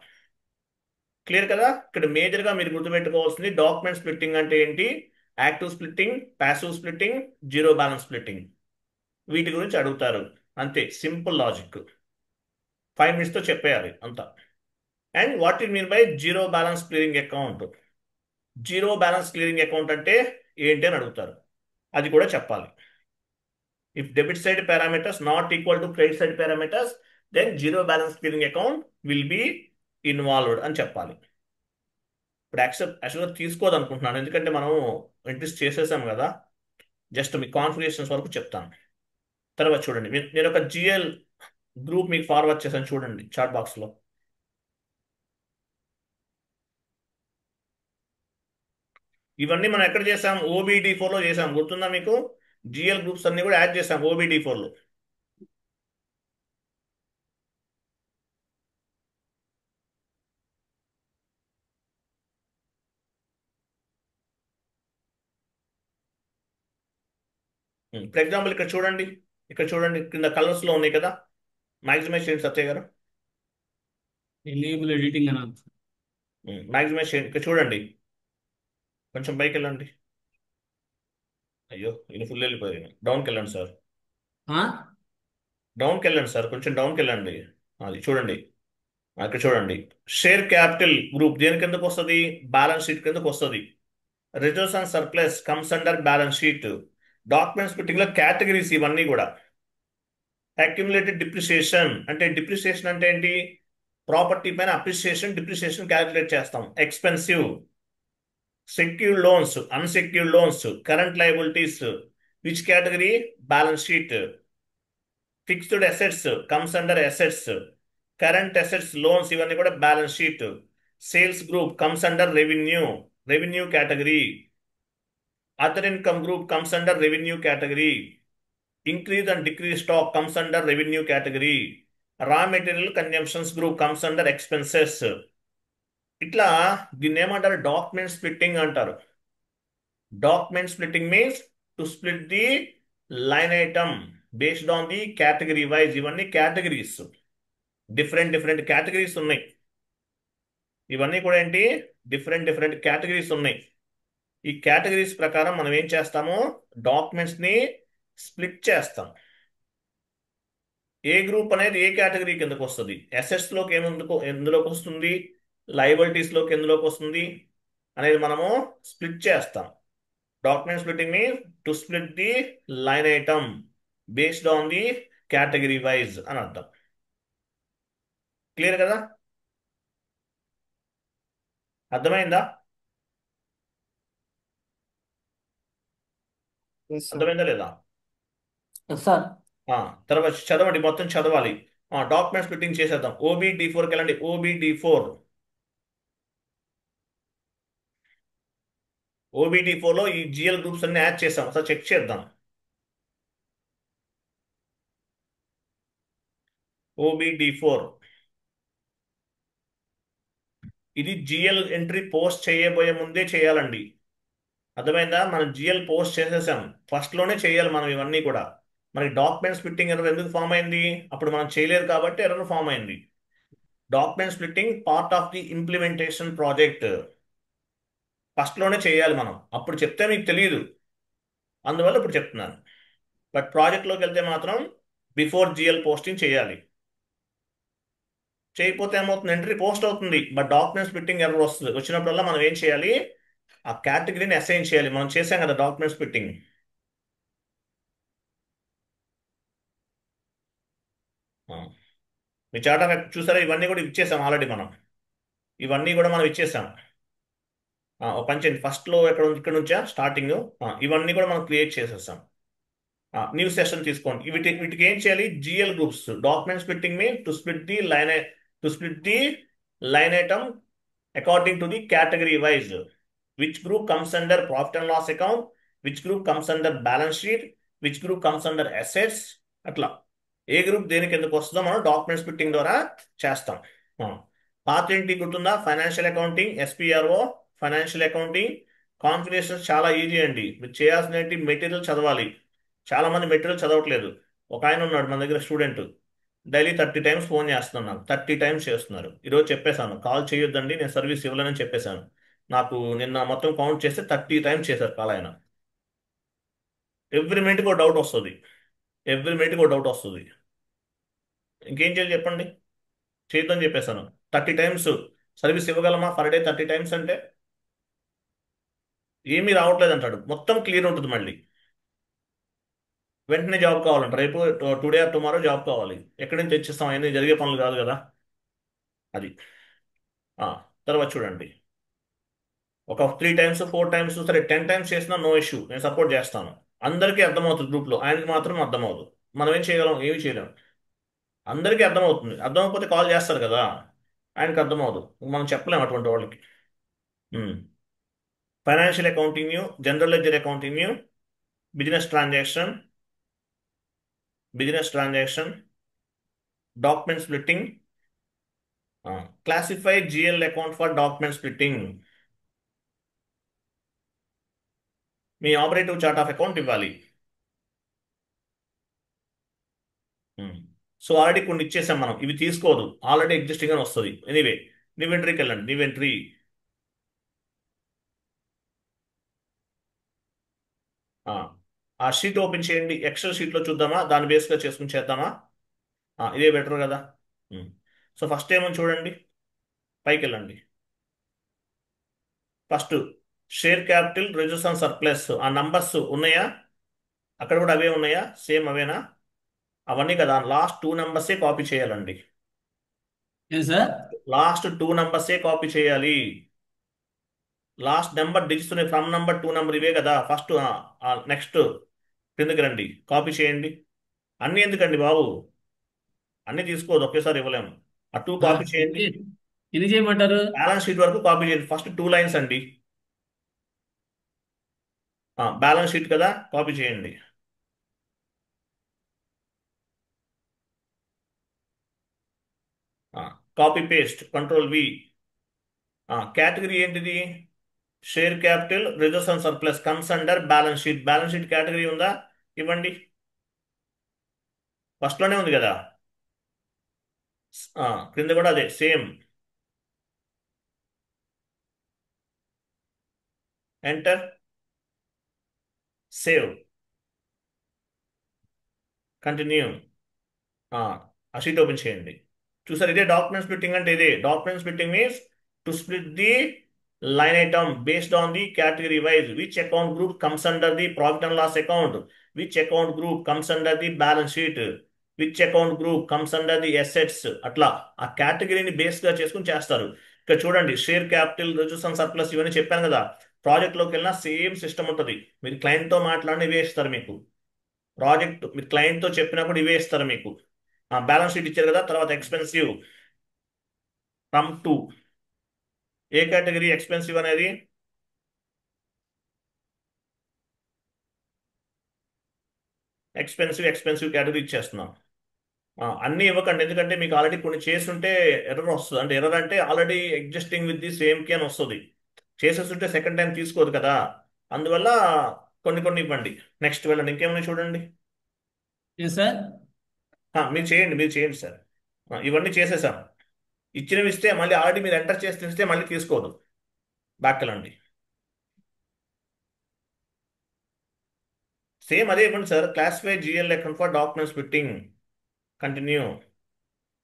క్లియర్ కదా? ఇక్కడ మేజర్గా మీరు గుర్తుపెట్టుకోవాల్సింది డాక్యుమెంట్ స్ప్లిట్టింగ్ అంటే ఏంటి, active splitting, passive splitting, zero balance splitting, వీటి గురించి అడుగుతారు. అంతే, సింపుల్ లాజిక్, 5 minutesతో చెప్పేయాలి అంతా. And what you mean by zero balance clearing account? Zero balance clearing account అంటే ఏంటి అని అడుగుతారు, అది కూడా చెప్పాలి. If debit side parameters not equal to credit side parameters, then zero balance clearing account will B involved అని చెప్పాలి. ఇప్పుడు యాక్చువల్గా తీసుకోదనుకుంటున్నాను, ఎందుకంటే మనం ఎంట్రీస్ చేసేసాం కదా. జస్ట్ మీ కాన్ఫిగరేషన్స్ వరకు చెప్తాను. తర్వాత చూడండి, నేను ఒక జిఎల్ గ్రూప్ మీకు ఫార్వర్డ్ చేశాను, చూడండి చాట్ బాక్స్లో. ఇవన్నీ మనం ఎక్కడ చేసాం? OBD4లో చేసాం, గుర్తుందా మీకు? జిఎల్ గ్రూప్స్ అన్ని కూడా యాడ్ చేసాం OBD4లో. ఫర్ ఎగ్జాంపుల్ ఇక్కడ చూడండి, ఇక్కడ చూడండి, కింద కలర్స్లో ఉన్నాయి కదా, మ్యాక్సిమైజ్ చేయండి సత్య గారు. ఎనేబుల్ ఎడిటింగ్ అని మ్యాక్సిమైజ్ చేయండి. ఇక్కడ చూడండి, కొంచెం పైకి వెళ్ళండి. అయ్యో, ఇది ఫుల్ వెళ్ళిపోయింది. డౌన్కి వెళ్ళండి సార్, డౌన్కి వెళ్ళండి సార్, కొంచెం డౌన్కి వెళ్ళండి. అది చూడండి, ఇక్కడ చూడండి, షేర్ క్యాపిటల్ గ్రూప్ దేని కిందకు వస్తుంది? బ్యాలెన్స్ షీట్ కిందకు వస్తుంది. Reserves and surplus comes under balance sheet. Document స్ప్లిట్టింగ్లో కేటగిరీస్ ఇవన్నీ కూడా. అక్యుములేటెడ్ డిప్రిసియేషన్ అంటే, డిప్రిసియేషన్ అంటే ఏంటి? ప్రాపర్టీ పైన అప్రిసియేషన్, డిప్రిసియేషన్ క్యాలిక్యులేట్ చేస్తాం. Expensive, secured loans, unsecured loans, current liabilities, which category? Balance sheet. Fixed assets comes under assets, current assets, loans, ఇవన్నీ కూడా balance sheet. Sales group comes under revenue, revenue category. Other income group comes under revenue category. Increase and decrease stock comes under revenue category. Raw material consumptions group comes under expenses. ఇట్లా దీన్ని ఏమంటారు? Document splitting అంటారు. Document splitting means to split the line item based on the category wise. ఇవన్నీ categories, different different categories ఉన్నాయి. ఇవన్నీ కూడా ఏంటి? Different different categories ఉన్నాయి. ఈ కేటగిరీస్ ప్రకారం మనం ఏం చేస్తాము? డాక్యుమెంట్స్ని స్ప్లిట్ చేస్తాం. ఏ గ్రూప్ అనేది ఏ కేటగిరీ కిందకు వస్తుంది? అసెట్స్లోకి ఎందులోకి వస్తుంది, లయబిలిటీస్లోకి ఎందులోకి వస్తుంది అనేది మనము స్ప్లిట్ చేస్తాం. Document splitting means to split the line item based on the category wise అని అర్థం. క్లియర్ కదా? అర్థమైందా? అర్థమైందా లేదా? సార్ తర్వాత చదవండి, మొత్తం చదవాలి. డాక్యుమెంట్ స్ప్లిట్టింగ్ చేసేద్దాం. OBD4కి వెళ్ళండి. OBD4లో ఈ జిఎల్ గ్రూప్స్ అన్ని యాడ్ చేసాం, ఒకసారి చెక్ చేద్దాం. OBD4 ఇది జిఎల్ ఎంట్రీ పోస్ట్ చేయబోయే ముందే చేయాలండి. అర్థమైందా? మనం జిఎల్ పోస్ట్ చేసేసాం, ఫస్ట్లోనే చేయాలి మనం ఇవన్నీ కూడా. మనకి డాక్యుమెంట్ స్ప్లిట్టింగ్ ఎర్రర్ ఎందుకు ఫామ్ అయింది? అప్పుడు మనం చేయలేదు కాబట్టి ఎర్రర్ ఫామ్ అయింది. Document splitting part of the implementation project. ఫస్ట్లోనే చేయాలి మనం, అప్పుడు చెప్తే మీకు తెలియదు, అందువల్ల ఇప్పుడు చెప్తున్నాను. బట్ ప్రాజెక్ట్లోకి వెళ్తే మాత్రం బిఫోర్ జిఎల్ పోస్టింగ్ చేయాలి. చేయకపోతే ఏమవుతుంది? ఎంట్రీ పోస్ట్ అవుతుంది, బట్ డాక్యుమెంట్ స్ప్లిట్టింగ్ ఎర్రర్ వస్తుంది. వచ్చినప్పుడల్లా మనం ఏం చేయాలి? ఆ కేటగిరీని అసైన్ చేయాలి. మనం చేసాం కదా డాక్యుమెంట్ స్ప్లిట్టింగ్. ఆ, మీ చార్ట్ ఆఫ్ చూసారా, ఇవన్నీ కూడా ఇచ్చేసాం ఆల్రెడీ మనం. ఇవన్నీ కూడా మనం ఇచ్చేసాం. ఓ పని చేయండి, ఫస్ట్లో ఇక్కడ నుంచా స్టార్టింగ్. ఇవన్నీ కూడా మనం క్రియేట్ చేసేసాం. న్యూ సెషన్ తీసుకోండి. వీటికి ఏం చేయాలి? GL groups, document splitting mean to split the line, to split the line item according to the category wise. Which group comes under profit and loss account, which group comes under balance sheet, which group comes under assets. అట్లా ఏ group దేనికి ఎందుకు వస్తుందో మనం document splitting ద్వారా చేస్తాం. ఆ. పాత ఏంటి గుర్తుందా? Financial accounting, ఎస్పీఆర్ఓ, financial accounting. Configurations చాలా ఈజీ అండి. మీరు చేయాల్సిన ఏంటి? మెటీరియల్ చదవాలి. చాలా మంది మెటీరియల్ చదవట్లేదు. ఒక ఆయన ఉన్నాడు మన దగ్గర స్టూడెంట్, డైలీ 30 టైమ్స్ ఫోన్ చేస్తున్నాను, 30 టైమ్స్ చేస్తున్నారు. ఈరోజు చెప్పేశాను కాల్ చేయొద్దండి, నేను సర్వీస్ ఇవ్వలేనని చెప్పేశాను. నాకు నిన్న మొత్తం కౌంట్ చేస్తే 30 టైమ్స్ చేశారు కాల్ ఆయన. ఎవ్రీ మినిట్కి ఒక డౌట్ వస్తుంది, ఎవ్రీ మినిట్కి ఒక డౌట్ వస్తుంది. ఇంకేం చేయాలి చెప్పండి? చేయొద్దని చెప్పేశాను. 30 టైమ్స్ సర్వీస్ ఇవ్వగలమా పర్ డే? 30 టైమ్స్ అంటే ఏమీ రావట్లేదు అంటాడు. మొత్తం క్లియర్ ఉంటుంది మళ్ళీ. వెంటనే జాబ్ కావాలంట, రేపు టుడే ఆర్ టుమారో జాబ్ కావాలి. ఎక్కడి నుంచి తెచ్చిస్తాం? అవన్నీ జరిగే పనులు కాదు కదా. అది. ఆ, తర్వాత చూడండి, ఒక 3 టైమ్స్ 4 టైమ్స్ సరే 10 టైమ్స్ చేసినా నో ఇష్యూ, నేను సపోర్ట్ చేస్తాను. అందరికీ అర్థమవుతుంది గ్రూప్లో, ఆయనకి మాత్రం అర్థమవుతుంది. మనం ఏం చేయగలం? ఏమి చేయలేం. అందరికీ అర్థమవుతుంది, అర్థమైపోతే కాల్ చేస్తారు కదా. ఆయనకి అర్థమవుతుంది, మనం చెప్పలేము అటువంటి వాళ్ళకి. Financial accounting, general ledger accounting, business transaction, business transaction, document splitting, classify GL account for document splitting. Me operative chart of account ఇవ్వాలి. సో ఆల్రెడీ కొన్ని ఇచ్చేసాం మనం, ఇవి తీసుకోదు, ఆల్రెడీ ఎగ్జిస్టింగ్ అని వస్తుంది. ఎనీవే, నివెంట్రీకి వెళ్ళండి. నివెంట్రీ, ఆ షీట్ ఓపెన్ చేయండి. ఎక్సెల్ షీట్లో చూద్దామా, దాని బేస్గా చేసుకుని చేద్దామా? ఇదే బెటర్ కదా. సో ఫస్ట్ ఏమో చూడండి, పైకి వెళ్ళండి. First share capital, reserves and surplus, ఆ నంబర్స్ ఉన్నాయా? అక్కడ కూడా అవే ఉన్నాయా? సేమ్ అవేనా? అవన్నీ కదా, లాస్ట్ 2 నంబర్సే కాపీ చేయాలండి. ఏం సార్? లాస్ట్ 2 నంబర్సే కాపీ చేయాలి. లాస్ట్ నెంబర్ డిజిట్స్ ఉన్నాయి, ఫ్రమ్ నంబర్ 2 నంబర్ ఇవే కదా. ఫస్ట్ నెక్స్ట్ కిందకి రండి, కాపీ చేయండి. అన్నీ ఎందుకండి బాబు? అన్నీ తీసుకోవద్దు, ఒకేసారి ఇవ్వలేము. ఆ 2 కాపీ చేయండి. ఎన్ని చేయమంటారు? బ్యాలెన్స్ షీట్ వరకు కాపీ చేయండి. ఫస్ట్ 2 లైన్స్ అండి. బ్యాలెన్స్ షీట్ కదా, కాపీ చేయండి. Copy paste, control V. Category ఏంటిది? Share capital, reserves and surplus comes under balance sheet. Balance sheet category ఉందా? ఇవ్వండి. ఫస్ట్లోనే ఉంది కదా. క్రింద కూడా అదే సేమ్. Enter, save, continue. ఆ షీట్ ఓపెన్ చేయండి. చూసారు, ఇదే డాక్యుమెంట్ స్ప్లిట్టింగ్ అంటే. ఇదే document splitting means to split the line item based on the category wise. Which account group comes under the profit and loss account, which account group comes under the balance sheet, which account group comes under the assets. అట్లా ఆ కేటగిరీని బేస్గా చేసుకుని చేస్తారు. ఇక్కడ చూడండి, share capital, reserves and surplus ఇవన్నీ చెప్పాను కదా. ప్రాజెక్ట్లోకి వెళ్ళినా సేమ్ సిస్టమ్ ఉంటుంది. మీరు క్లయింట్తో మాట్లాడిన ఇవే ఇస్తారు మీకు. ప్రాజెక్ట్ మీరు క్లయింట్తో చెప్పినప్పుడు ఇవే ఇస్తారు మీకు. బ్యాలెన్స్ షీట్ ఇచ్చారు కదా. తర్వాత ఎక్స్పెన్సివ్ ఫ్రమ్ టు, ఏ కేటగిరీ ఎక్స్పెన్సివ్ అనేది? ఎక్స్పెన్సివ్ కేటగిరీ ఇచ్చేస్తున్నాం. అన్నీ ఇవ్వకండి, ఎందుకంటే మీకు ఆల్రెడీ కొన్ని చేస్తుంటే ఎర్రర్ వస్తుంది. అంటే ఎర్రర్ అంటే already existing with the same కి అని వస్తుంది. చేసేస్తుంటే సెకండ్ టైం తీసుకోదు కదా. అందువల్ల కొన్ని కొన్ని ఇవ్వండి. నెక్స్ట్ వెళ్ళండి, ఇంకేమైనా చూడండి. ఏం సార్? మీరు చేయండి సార్. ఇవన్నీ చేసేసాం. ఇచ్చినవి ఇస్తే మళ్ళీ ఆల్రెడీ మీరు ఎంటర్ చేసి ఇస్తే మళ్ళీ తీసుకోదు. బ్యాక్ వెళ్ళండి. సేమ్ అదే ఇవ్వండి sir. Classify GL account for documents splitting, continue.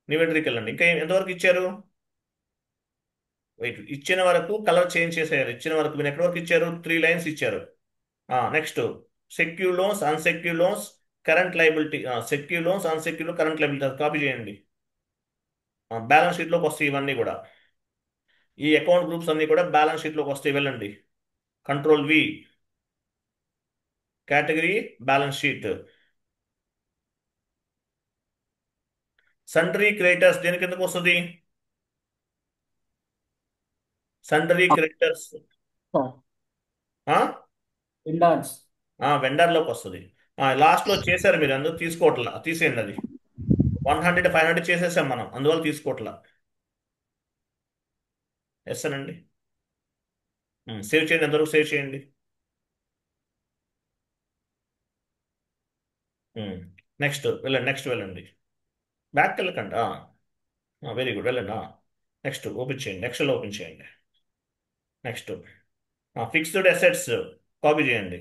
నివెంట్రీకి వెళ్ళండి. ఇంకా ఎంతవరకు ఇచ్చారు? వెయిట్, ఇచ్చిన వరకు కలర్ చేంజ్ చేసేయాలి. ఇచ్చిన వరకు మీరు ఎక్కడి వరకు ఇచ్చారు? 3 లైన్స్ ఇచ్చారు. Next secure loans, unsecure loans, current liability, secure loans, unsecure current liability copy చేయండి. బ్యాలెన్స్ షీట్లోకి వస్తాయి ఇవన్నీ కూడా. ఈ అకౌంట్ గ్రూప్స్ అన్నీ కూడా బ్యాలెన్స్ షీట్లోకి వస్తాయి. వెళ్ళండి, control V, category balance sheet. Sundry creditors దేని కిందకు వస్తుంది? సండరీ క్రెడిటర్స్ విండోస్ వెండర్లోకి వస్తుంది. లాస్ట్లో చేశారు మీరు, అందుకు తీసుకోవట్లా, తీసేయండి అది. 100 500 చేసేసాం మనం, అందువల్ల తీసుకోవట్లా. ఎస్ అనండి. సేవ్ చేయండి, ఎంతవరకు సేవ్ చేయండి. నెక్స్ట్ వెళ్ళండి, నెక్స్ట్ వెళ్ళండి, బ్యాక్ వెళ్ళకండి. వెరీ గుడ్, వెళ్ళండి. నెక్స్ట్ ఓపెన్ చేయండి, ఎక్సెల్ ఓపెన్ చేయండి. నెక్స్ట్ ఫిక్స్డ్ అసెట్స్ కాపీ చేయండి.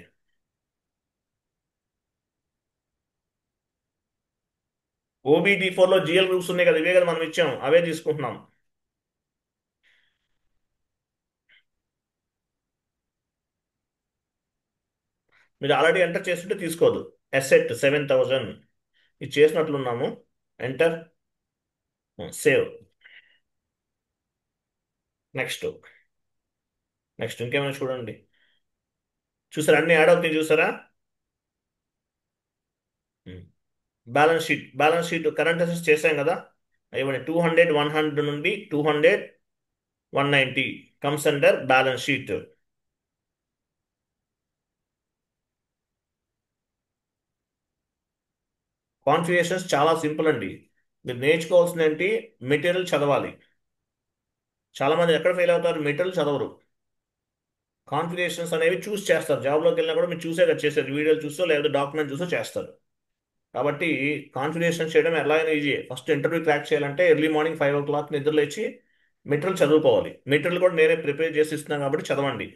OBD4లో జిఎల్ గ్రూప్స్ ఉన్నాయి కదా, ఇవే కదా మనం ఇచ్చాం, అవే తీసుకుంటున్నాం. మీరు ఆల్రెడీ ఎంటర్ చేస్తుంటే తీసుకోదు. అసెట్ 7000 ఇది చేసినట్లున్నాము. Enter, save. నెక్స్ట్ నెక్స్ట్ ఇంకేమైనా చూడండి. చూసారా, అన్ని యాడ్ అవుతాయి చూసారా. బ్యాలెన్స్ షీట్ కరెంట్ అసెట్స్ చేసాం కదా, ఇవ్వండి. 200 100 నుండి 200 190 comes under balance sheet. Configurations చాలా సింపుల్ అండి. మీరు నేర్చుకోవాల్సింది ఏంటి, మెటీరియల్ చదవాలి. చాలా మంది ఎక్కడ ఫెయిల్ అవుతారు, మెటీరియల్ చదవరు. కాన్ఫిగరేషన్స్ అనేవి చూస్ చేస్తారు. జాబ్లోకి వెళ్ళినా కూడా మీరు చూసే కదా చేస్తారు, వీడియోలు చూసో లేదా డాక్యుమెంట్ చూసో చేస్తారు. కాబట్టి కాన్ఫిగరేషన్ చేయడం ఎలా అయినా ఈజీ. ఫస్ట్ ఇంటర్వ్యూ క్రాక్ చేయాలంటే ఎర్లీ మార్నింగ్ 5 o'clock నిద్ర లేచి మెటీరియల్ చదువుకోవాలి. మెటీరియల్ కూడా నేనే ప్రిపేర్ చేసి ఇస్తున్నాను కాబట్టి చదవండి.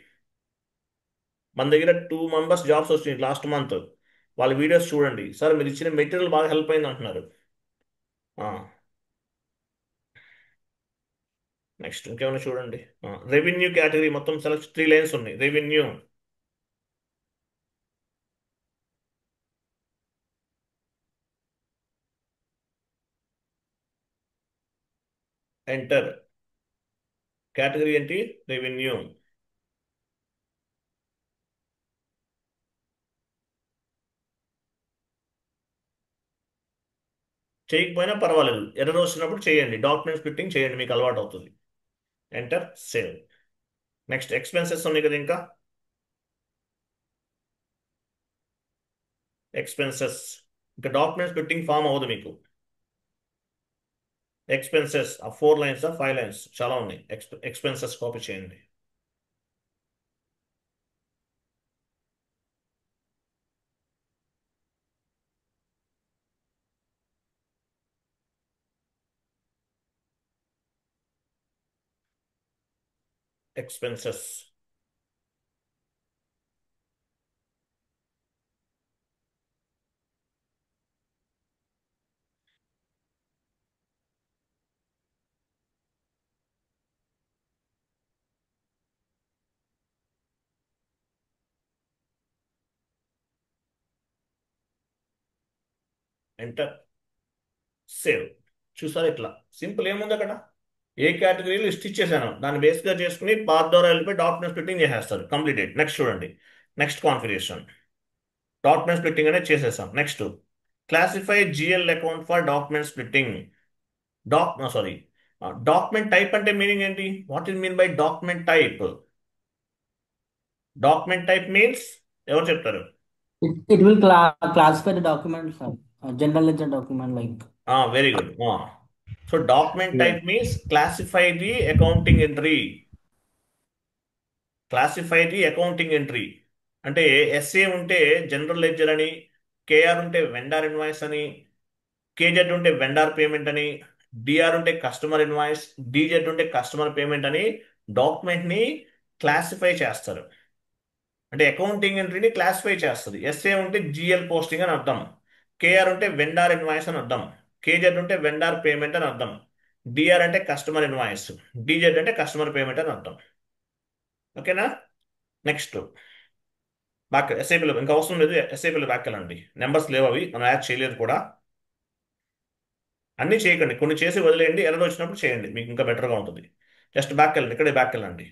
మన దగ్గర 2 మెంబర్స్ జాబ్స్ వచ్చినాయి లాస్ట్ మంత్. వాళ్ళ వీడియోస్ చూడండి. సార్ మీరు ఇచ్చిన మెటీరియల్ బాగా హెల్ప్ అయింది అంటున్నారు. నెక్స్ట్ ఇంకేమైనా చూడండి. రెవెన్యూ కేటగిరీ మొత్తం సెలెక్ట్ 3 లైన్స్ ఉన్నాయి. Revenue, enter. కేటగిరీ ఏంటి, రెవెన్యూ. చేయకపోయినా పర్వాలేదు, ఎర్రర్ వచ్చినప్పుడు చేయండి, డాక్యుమెంట్ స్ప్లిట్టింగ్ చేయండి, మీకు అలవాటు అవుతుంది. Enter, save. నెక్స్ట్ ఎక్స్పెన్సెస్ ఉన్నాయి కదా, ఇంకా ఎక్స్పెన్సెస్. ఇంకా డాక్యుమెంట్ స్ప్లిట్టింగ్ ఫామ్ అవ్వదు మీకు. ఎక్స్పెన్సెస్ 4 లైన్స్ 5 లైన్స్ చాలా ఉన్నాయి. ఎక్స్పెన్సెస్ కాపీ చేయండి. Expenses, enter, save. చూసారు, ఇట్లా సింపుల్. ఏముంది అక్కడ, ఏ కేటగిరీ లిస్ట్ ఇచ్చేసాను, దాన్ని బేస్గా చేసుకుని పాత్ ద్వారా వెళ్ళిపోయి డాక్యుమెంట్ స్ప్లిట్టింగ్ చేసేస్తారు. కంప్లీటెడ్. నెక్స్ట్ చూడండి, నెక్స్ట్ కాన్ఫిగరేషన్. డాక్యుమెంట్ స్ప్లిట్టింగ్ అనేది చేసేసాం. Next classify GL account for document splitting. Sorry, document type అంటే మీనింగ్ ఏంటి, what is mean by document type? Document type means ఎవరు చెప్తారు? it will classify the documents, general ledger document like. Very good. So document type means classify the accounting entry. Classify the accounting entry అంటే SA ఉంటే general ledger అని, KR ఉంటే vendor invoice అని, KZ ఉంటే vendor payment అని, DR ఉంటే customer invoice, dz ఉంటే customer payment అని డాక్యుమెంట్ని క్లాసిఫై చేస్తారు. అంటే అకౌంటింగ్ ఎంట్రీని క్లాసిఫై చేస్తుంది. ఎస్ఏ ఉంటే జిఎల్ పోస్టింగ్ అని అర్థం, కేఆర్ ఉంటే వెండార్ ఇన్వాయిస్ అని అర్థం, కేజెడ్ ఉంటే వెండార్ పేమెంట్ అని అర్థం, డిఆర్ అంటే కస్టమర్ ఇన్వాయిస్, డిజెడ్ అంటే కస్టమర్ పేమెంట్ అని అర్థం. ఓకేనా? నెక్స్ట్ బ్యాక్ ఎస్ఐపిలో ఇంకా అవసరం లేదు, ఎస్ఐపిలో బ్యాక్ వెళ్ళండి. నెంబర్స్ లేవు, అవి మనం యాడ్ చేయలేదు కూడా. అన్నీ చేయకండి, కొన్ని చేసి వదిలేయండి, ఎర్రర్ వచ్చినప్పుడు చేయండి, మీకు ఇంకా బెటర్గా ఉంటుంది. జస్ట్ బ్యాక్ వెళ్ళండి, ఇక్కడే బ్యాక్ వెళ్ళండి.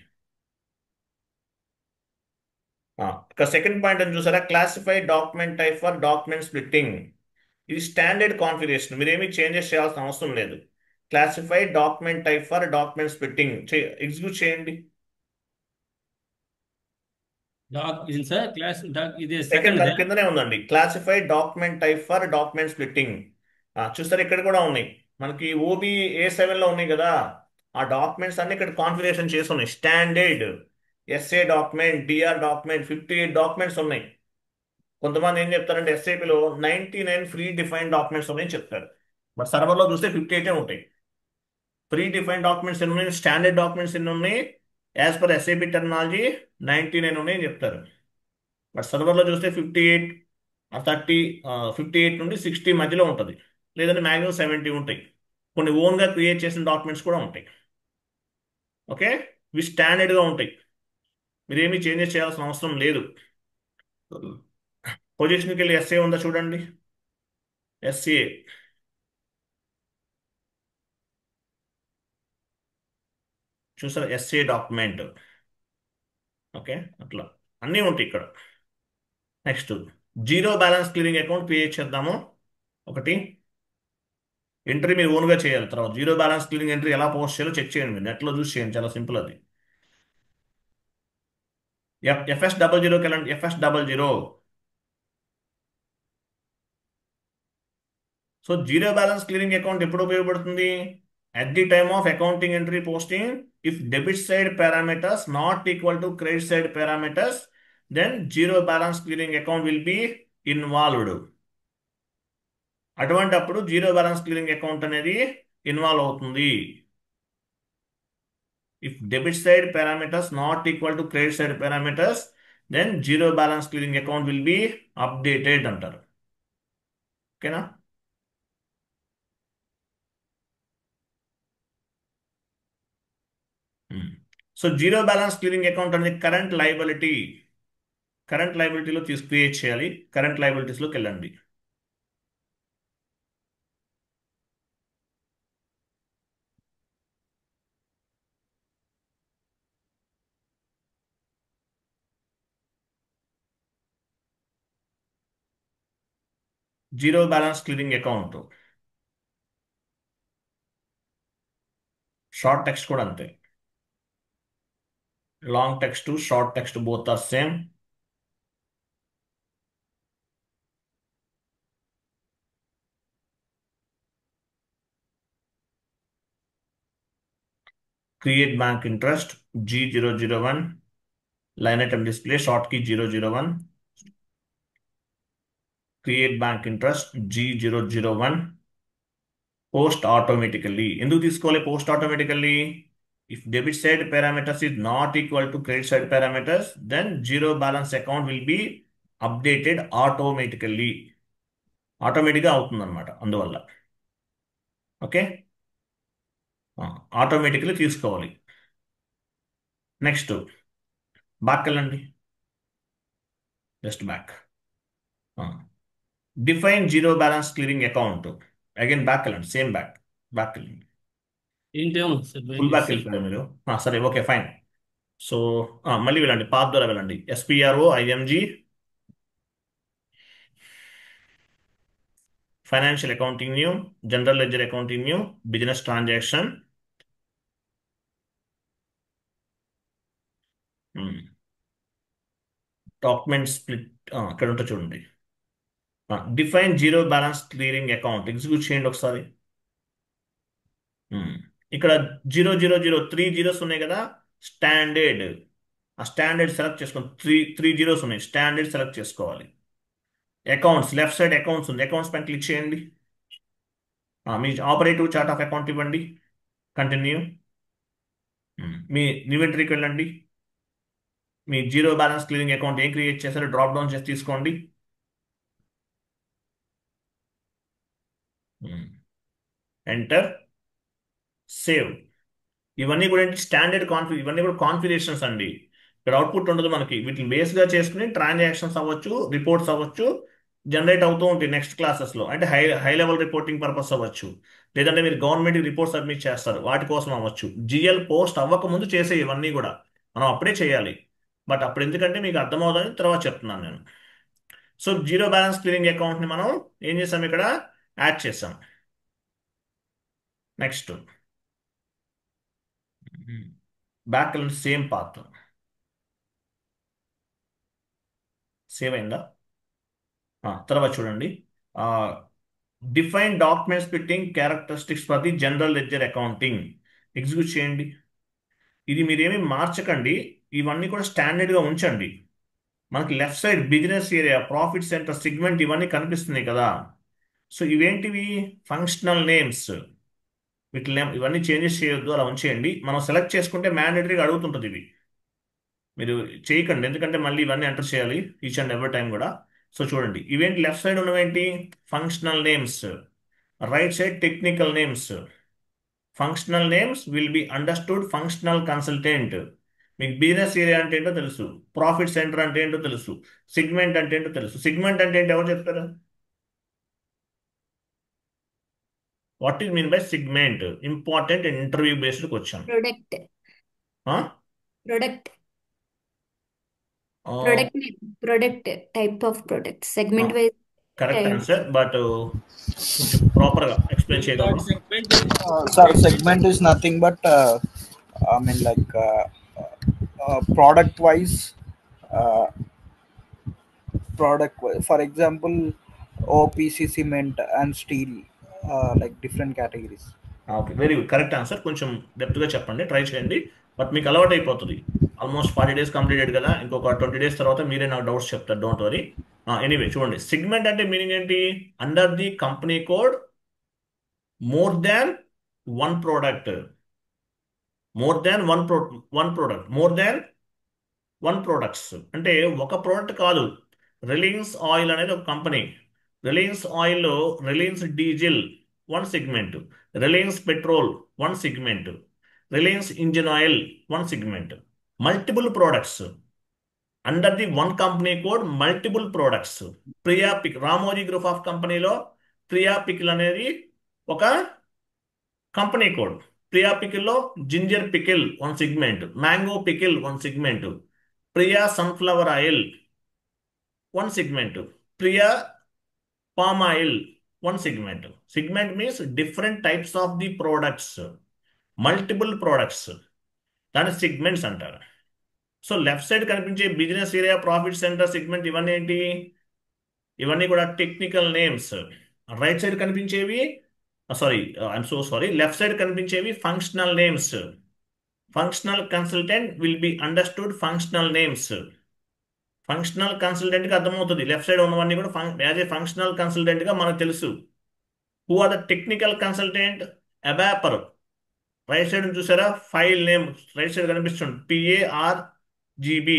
ఇక సెకండ్ పాయింట్ అని చూసారా, classify document type for document splitting. ఇది స్టాండర్డ్ కాన్ఫిగరేషన్, మీరు ఏమీ చేంజెస్ చేయాల్సిన అవసరం లేదు. Classify document type for document splitting execute చేయండి. ఇది సార్ ఇది సెకండ్ సెకండ్ దాని కిందనే ఉందండి, classify document type for document splitting. చూస్తారు ఇక్కడ కూడా ఉన్నాయి, మనకి ఓబీ A7లో ఉన్నాయి కదా, ఆ డాక్యుమెంట్స్ అన్ని ఇక్కడ కాన్ఫిగరేషన్ చేసి ఉన్నాయి. Standard SA document, DR document, 58 documents ఉన్నాయి. కొంతమంది ఏం చెప్తారంటే ఎస్ఏపిలో 99 ఫ్రీ డిఫైన్డ్ డాక్యుమెంట్స్ ఉన్నాయని చెప్తారు, బట్ సర్వర్లో చూస్తే 58 ఉంటాయి. ప్రీ డిఫైన్డ్ డాక్యుమెంట్స్ ఎన్ని ఉన్నాయి, స్టాండర్డ్ డాక్యుమెంట్స్ ఎన్ని ఉన్నాయి, యాజ్ పర్ ఎస్ఏపి టెర్మినాలజీ 99 ఉన్నాయని చెప్తారు. బట్ సర్వర్లో చూస్తే 58, 30, 58 నుండి 60 మధ్యలో ఉంటుంది, లేదంటే మ్యాక్సిమం 70 ఉంటాయి. కొన్ని ఓన్గా క్రియేట్ చేసిన డాక్యుమెంట్స్ కూడా ఉంటాయి. ఓకే, ఇవి స్టాండర్డ్గా ఉంటాయి, మీరు ఏమీ చేంజెస్ చేయాల్సిన అవసరం లేదు. పొజిషన్కి వెళ్ళి ఎస్ఏ ఉందా చూడండి, ఎస్ఏ చూసారా, ఎస్ఏ డాక్యుమెంట్. ఓకే, అట్లా అన్నీ ఉంటాయి ఇక్కడ. Next zero balance clearing account create చేద్దాము. ఒకటి ఎంట్రీ మీరు ఓన్గా చేయాలి. తర్వాత జీరో బ్యాలెన్స్ క్లియరింగ్ ఎంట్రీ ఎలా పోస్ట్ చేయాలో చెక్ చేయండి, మీరు నెట్లో చూసి చేయండి, చాలా సింపుల్ అది. FS00కి వెళ్ళండి, FS00. So zero balance clearing account ఎప్పుడు ఉపయోగపడుతుంది, at the time of accounting entry posting, if debit side parameters not equal to credit side parameters, then zero balance clearing account will B involved. అటువంటి అప్పుడు zero balance clearing account అనేది involve అవుతుంది. If debit side parameters not equal to credit side parameters, then zero balance clearing account will be updated అంటారు. ఓకేనా. So zero balance clearing account అనేది current liability. Current లయబిలిటీలో create చేయాలి. Current లయబిలిటీస్లోకి వెళ్ళండి. Zero balance clearing account short text కూడా అంతే, long text short text both are same. Create bank interest G001, line item display short key 001, create bank interest G001, post automatically. ఎందుకు తీసుకోవాలి post automatically, if debit side parameters is not equal to credit side parameters, then zero balance account will be updated automatically. ఆటోమేటిక్గా అవుతుంది అనమాట అందువల్ల. Okay, automatically తీసుకోవాలి. Next back వెళ్ళండి, just back. Define zero balance clearing account, again back వెళ్ళండి, same back, back వెళ్ళండి. ఏంటేమో sir full back వెళ్ళిపోయారు మీరు. సరే, ఓకే, ఫైన్. సో మళ్ళీ వెళ్ళండి, పాత్ ద్వారా వెళ్ళండి. SPROIMG, financial accounting new, general ledger accounting new, business transaction, document split, ఇక్కడ ఉంటే చూడండి. Define zero balance clearing account execute చేయండి ఒకసారి. ఇక్కడ 000 3 జీరోస్ ఉన్నాయి కదా, స్టాండర్డ్. ఆ స్టాండర్డ్ సెలెక్ట్ చేసుకోండి. త్రీ జీరోస్ ఉన్నాయి, స్టాండర్డ్ సెలెక్ట్ చేసుకోవాలి. అకౌంట్స్, లెఫ్ట్ సైడ్ అకౌంట్స్ ఉంది, అకౌంట్స్ పైన క్లిక్ చేయండి. మీ ఆపరేటివ్ చార్ట్ ఆఫ్ అకౌంట్ ఇవ్వండి, కంటిన్యూ. మీ ఇన్వెంటరీకి వెళ్ళండి, మీ జీరో బ్యాలెన్స్ క్లియరింగ్ అకౌంట్ ఏం క్రియేట్ చేశారో డ్రాప్ డౌన్ చేసి తీసుకోండి. Enter, save. ఇవన్నీ కూడా స్టాండర్డ్ ఇవన్నీ కూడా కాన్ఫిగరేషన్స్ అండి. ఇక్కడ అవుట్పుట్ ఉండదు మనకి. వీటిని బేస్గా చేసుకుని ట్రాన్సాక్షన్స్ అవ్వచ్చు, రిపోర్ట్స్ అవ్వచ్చు, జనరేట్ అవుతూ ఉంటాయి నెక్స్ట్ క్లాసెస్లో. అంటే high high level reporting purpose అవ్వచ్చు, లేదంటే మీరు గవర్నమెంట్కి రిపోర్ట్ సబ్మిట్ చేస్తారు వాటి కోసం అవ్వచ్చు. జిఎల్ పోస్ట్ అవ్వకముందు చేసే ఇవన్నీ కూడా మనం అప్పుడే చేయాలి. బట్ అప్పుడు ఎందుకంటే మీకు అర్థమవుతుందని తర్వాత చెప్తున్నాను నేను. సో జీరో బ్యాలెన్స్ క్లియరింగ్ అకౌంట్ని మనం ఏం చేసాం, ఇక్కడ యాడ్ చేసాం. Next back same path. Save అయిందా? తర్వాత చూడండి, define document splitting characteristics for the general ledger accounting. Execute చేయండి. ఇది మీరేమి మార్చకండి, ఇవన్నీ కూడా స్టాండర్డ్గా ఉంచండి. మనకి left side business area, profit centre, segment ఇవన్నీ కనిపిస్తున్నాయి కదా. సో ఇవేంటివి? Functional names. వీటిని ఇవన్నీ చేంజెస్ చేయొద్దు, అలా ఉంచేయండి. మనం సెలెక్ట్ చేసుకుంటే మ్యాండేటరీగా అడుగుతుంటుంది ఇవి, మీరు చేయకండి ఎందుకంటే మళ్ళీ ఇవన్నీ ఎంటర్ చేయాలి ఈచ్ అండ్ ఎవ్రీ టైం కూడా. సో చూడండి, ఇవేంటి లెఫ్ట్ సైడ్ ఉన్నవేంటి? Functional names. Right side technical names. Functional names will be understood functional consultant. మీకు బిజినెస్ ఏరియా అంటే ఏంటో తెలుసు, ప్రాఫిట్ సెంటర్ అంటే ఏంటో తెలుసు, సిగ్మెంట్ అంటే ఏంటో తెలుసు. సిగ్మెంట్ అంటే ఏంటి ఎవరు చెప్తారు? What is mean by segment? Important interview based question. Product. Product. Product name. Product. Type of product. Segment wise. Correct type. Answer, but కొంచెం ప్రాపర్గా ఎక్స్ప్లెయిన్ చేయగలరా? Segment is Sir, segment is nothing but I mean like product wise. For example, OPC cement and steel, like different categories. Okay, very good, correct answer. కొంచెం డెప్త్గా చెప్పండి, try చేయండి. But మీకు అలవాటు అయిపోతుంది. ఆల్మోస్ట్ 40 days కంప్లీటెడ్ కదా, ఇంకొక 20 days తర్వాత మీరే నాకు డౌట్స్ చెప్తారు, డోంట్ వరీ. ఎనీవే చూడండి, సిగ్మెంట్ అంటే మీనింగ్ ఏంటి? Under the company code more than one product. More than one product, more than one products అంటే ఒక ప్రోడక్ట్ కాదు. రిలయన్స్ ఆయిల్ అనేది ఒక కంపెనీ. రిలయన్స్ ఆయిల్లో Reliance diesel one segment, Reliance petrol one segment, Reliance engine oil one segment. Multiple products under the one company code, multiple products. Priya pickle, Ramoji group of కంపెనీలో Priya pickle అనేది ఒక company code. Priya పికిల్లో ginger pickle one segment, mango pickle one segment, Priya sunflower oil one segment, Priya palm oil one segment. Segment means different types of the products, multiple products, దాన్ని segments అంటారు. So left side కనిపించే business area, profit centre, segment ఇవన్నీ ఏంటి? ఇవన్నీ కూడా technical names. Right side కనిపించేవి, I'm so sorry, left side కనిపించేవి functional names. Functional consultant will be understood functional names. ఫంక్షనల్ కన్సల్టెంట్గా అర్థమవుతుంది, లెఫ్ట్ సైడ్ ఉన్నవన్నీ కూడా యాజ్ ఏ ఫంక్షనల్ కన్సల్టెంట్గా మనకు తెలుసు. Who are the technical consultant? ABAPer. Right side చూసారా, ఫైల్ నేమ్ రైట్ సైడ్ కనిపిస్తుంది, PARGB.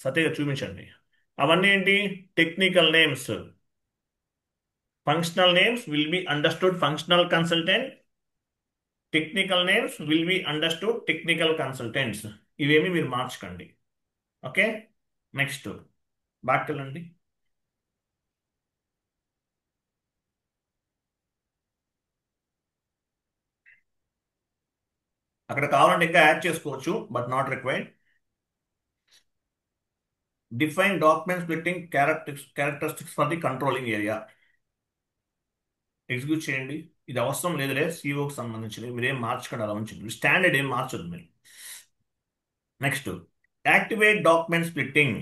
సత్యగా చూపించండి. అవన్నీ ఏంటి? Technical names. Functional names will be understood functional consultant, technical names will be understood technical consultants. ఇవేమి మీరు మార్చకండి. ఓకే, నెక్స్ట్ బ్యాక్ వెళ్ళండి. అక్కడ కావాలంటే ఇంకా యాడ్ చేసుకోవచ్చు, but not required. Define document splitting characteristics for the controlling area. Execute చేయండి. ఇది అవసరం లేదులే, సిఓకి సంబంధించినవి మీరేం మార్చకండి, అలా ఉంచండి. స్టాండర్డ్ ఏం మార్చదు మీరు. Next activate document splitting.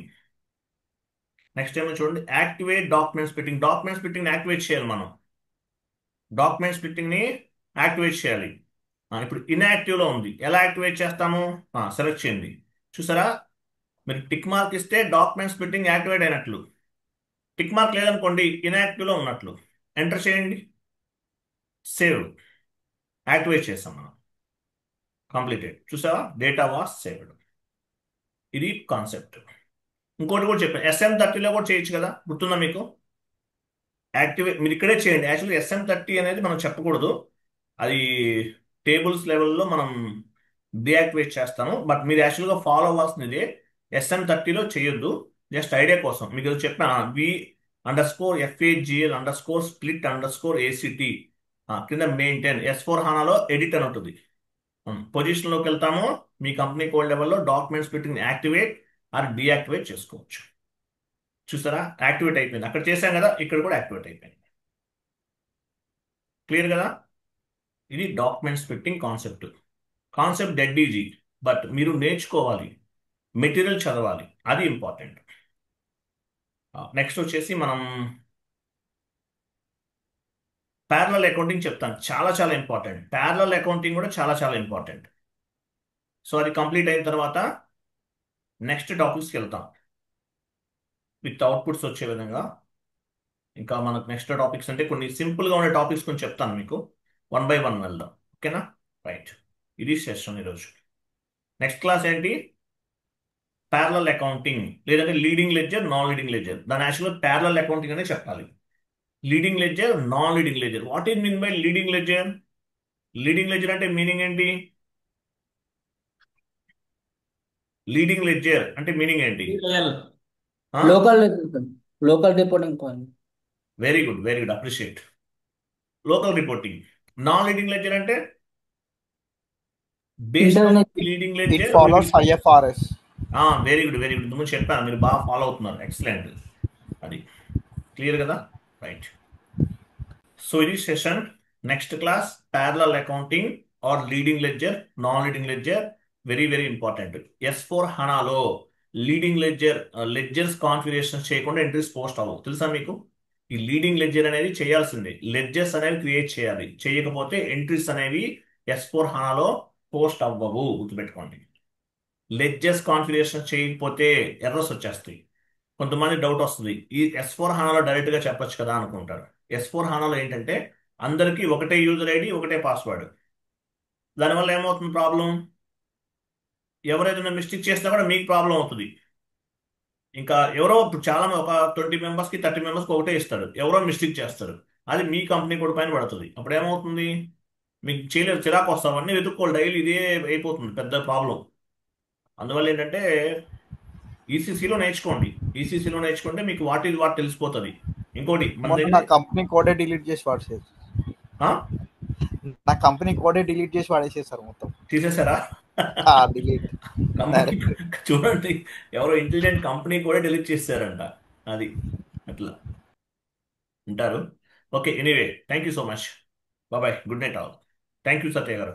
Next ఏమో చూడండి, activate document splitting. Document splitting activate చేయాలి మనం. డాక్యుమెంట్ స్ప్లిట్టింగ్ని యాక్టివేట్ చేయాలి. ఇప్పుడు ఇన్యాక్టివ్లో ఉంది, ఎలా యాక్టివేట్ చేస్తాము? సెలెక్ట్ చేయండి. చూసారా, మీరు టిక్ మార్క్ ఇస్తే డాక్యుమెంట్ స్ప్లిట్టింగ్ యాక్టివేట్ అయినట్లు, టిక్ మార్క్ లేదనుకోండి ఇన్యాక్టివ్లో ఉన్నట్లు. ఎంటర్ చేయండి, సేవ్. యాక్టివేట్ చేస్తాం మనం, కంప్లీటెడ్. చూసావా, డేటా వాస్ సేవ్డ్. ఇది కాన్సెప్ట్. ఇంకోటి కూడా చెప్పాను, SM30లో కూడా చేయొచ్చు కదా, గుర్తుందా మీకు? యాక్టివేట్ మీరు ఇక్కడే చేయండి. యాక్చువల్లీ SM30 అనేది మనం చెప్పకూడదు, అది టేబుల్స్ లెవెల్లో మనం డియాక్టివేట్ చేస్తాను. బట్ మీరు యాక్చువల్గా ఫాలో అవ్వాల్సింది SM30లో చేయొద్దు. జస్ట్ ఐడియా కోసం మీకు ఏదో చెప్పాను. v_FAGL_split_ACT కింద మెయింటైన్ S4 హానాలో ఎడిట్ అని ఉంటుంది. పొజిషన్లోకి వెళ్తాము. మీ కంపెనీ కోడ్ లెవెల్లో document splitting activate or deactivate చేసుకోవచ్చు. చూసారా, యాక్టివేట్ అయిపోయింది. అక్కడ చేశాం కదా, ఇక్కడ కూడా యాక్టివేట్ అయిపోయింది. క్లియర్ కదా? ఇది document splitting concept dead easy, but మీరు నేర్చుకోవాలి, మెటీరియల్ చదవాలి, అది ఇంపార్టెంట్. నెక్స్ట్ వచ్చేసి మనం ప్యారలల్ అకౌంటింగ్ చెప్తాను. చాలా చాలా ఇంపార్టెంట్. ప్యారలల్ అకౌంటింగ్ కూడా చాలా చాలా ఇంపార్టెంట్. సో అది కంప్లీట్ అయిన తర్వాత నెక్స్ట్ టాపిక్స్కి వెళ్తాం విత్ అవుట్పుట్స్ వచ్చే విధంగా. ఇంకా మనకు నెక్స్ట్ టాపిక్స్ అంటే కొన్ని సింపుల్గా ఉండే టాపిక్స్ కొంచెం చెప్తాను మీకు. 1 by 1 వెళ్దాం. ఓకేనా? రైట్. ఇది సెషన్ ఈరోజు. నెక్స్ట్ క్లాస్ ఏంటి? ప్యారలల్ అకౌంటింగ్, లేదంటే leading ledger, non leading ledger. దాని యాక్చువల్గా ప్యారలల్ అకౌంటింగ్ అనే చెప్పాలి. Leading ledger, non leading ledger. What is mean by leading ledger? Leading ledger అంటే మీనింగ్ ఏంటి? లీడింగ్ లెడ్జర్ అంటే మీనింగ్ ఏంటి? Local local reporting point. Very good, very good, appreciate. Local reporting. Non leading ledger అంటే based on internet. Leading It ledger. follows IFRS. Very good, very good. ముందు చెప్పాను, మీరు బాగా follow అవుతున్నారు. Excellent. అది clear కదా? రైట్. సో ఇది session. Next class parallel accounting or leading ledger, non leading ledger. Very very important. S4 హనాలో leading ledgers configuration చేయకుండా ఎంట్రీస్ పోస్ట్ అవ్వవు. తెలుసా మీకు? ఈ లీడింగ్ లెడ్జర్ అనేది చేయాల్సిందే. లెడ్జర్స్ అనేవి క్రియేట్ చేయాలి. చేయకపోతే ఎంట్రీస్ అనేవి S4 హనాలో పోస్ట్ అవ్వవు. గుర్తుపెట్టుకోండి. లెడ్జర్స్ కాన్ఫిగరేషన్ చేయకపోతే ఎర్రర్స్ వచ్చేస్తాయి. కొంతమంది డౌట్ వస్తుంది, ఈ S4 హానాలో డైరెక్ట్గా చెప్పొచ్చు కదా అనుకుంటారు. S4 హానాలో ఏంటంటే అందరికీ ఒకటే యూజర్ ఐడి, ఒకటే పాస్వర్డ్. దానివల్ల ఏమవుతుంది ప్రాబ్లం? ఎవరైనా మిస్టేక్ చేసినా కూడా మీకు ప్రాబ్లం అవుతుంది. ఇంకా ఎవరో ఇప్పుడు చాలా ఒక 20 మెంబర్స్కి 30 మెంబర్స్కి ఒకటే ఇస్తాడు. ఎవరో మిస్టేక్ చేస్తారు, అది మీ కంపెనీ కూడా పైన పడుతుంది. అప్పుడు ఏమవుతుంది? మీకు చేయలేదు, చిరాకు వస్తాం, అన్నీ వెతుక్కోవాలి డైలీ. ఇదే అయిపోతుంది పెద్ద ప్రాబ్లం. అందువల్ల ఏంటంటే ఈసీసీలో నేర్చుకుంటే మీకు వాట్ తెలిసిపోతుంది. ఇంకోటి మన మొన్న దగ్గర నా కంపెనీ కోడే డిలీట్ చేసి వాడేసారు. ఆ? నా కంపెనీ కోడే డిలీట్ చేసి వాడేసేసారు మొత్తం. తీసేశారా? డిలీట్ కంపెనీ చూడండి, ఎవరో ఇంటెలిజెంట్ కంపెనీ కూడా డిలీట్ చేశారంట. అది అట్లా ఉంటారు. Okay, anyway, thank you so much. Bye, good night all. Thank you Satya గారు.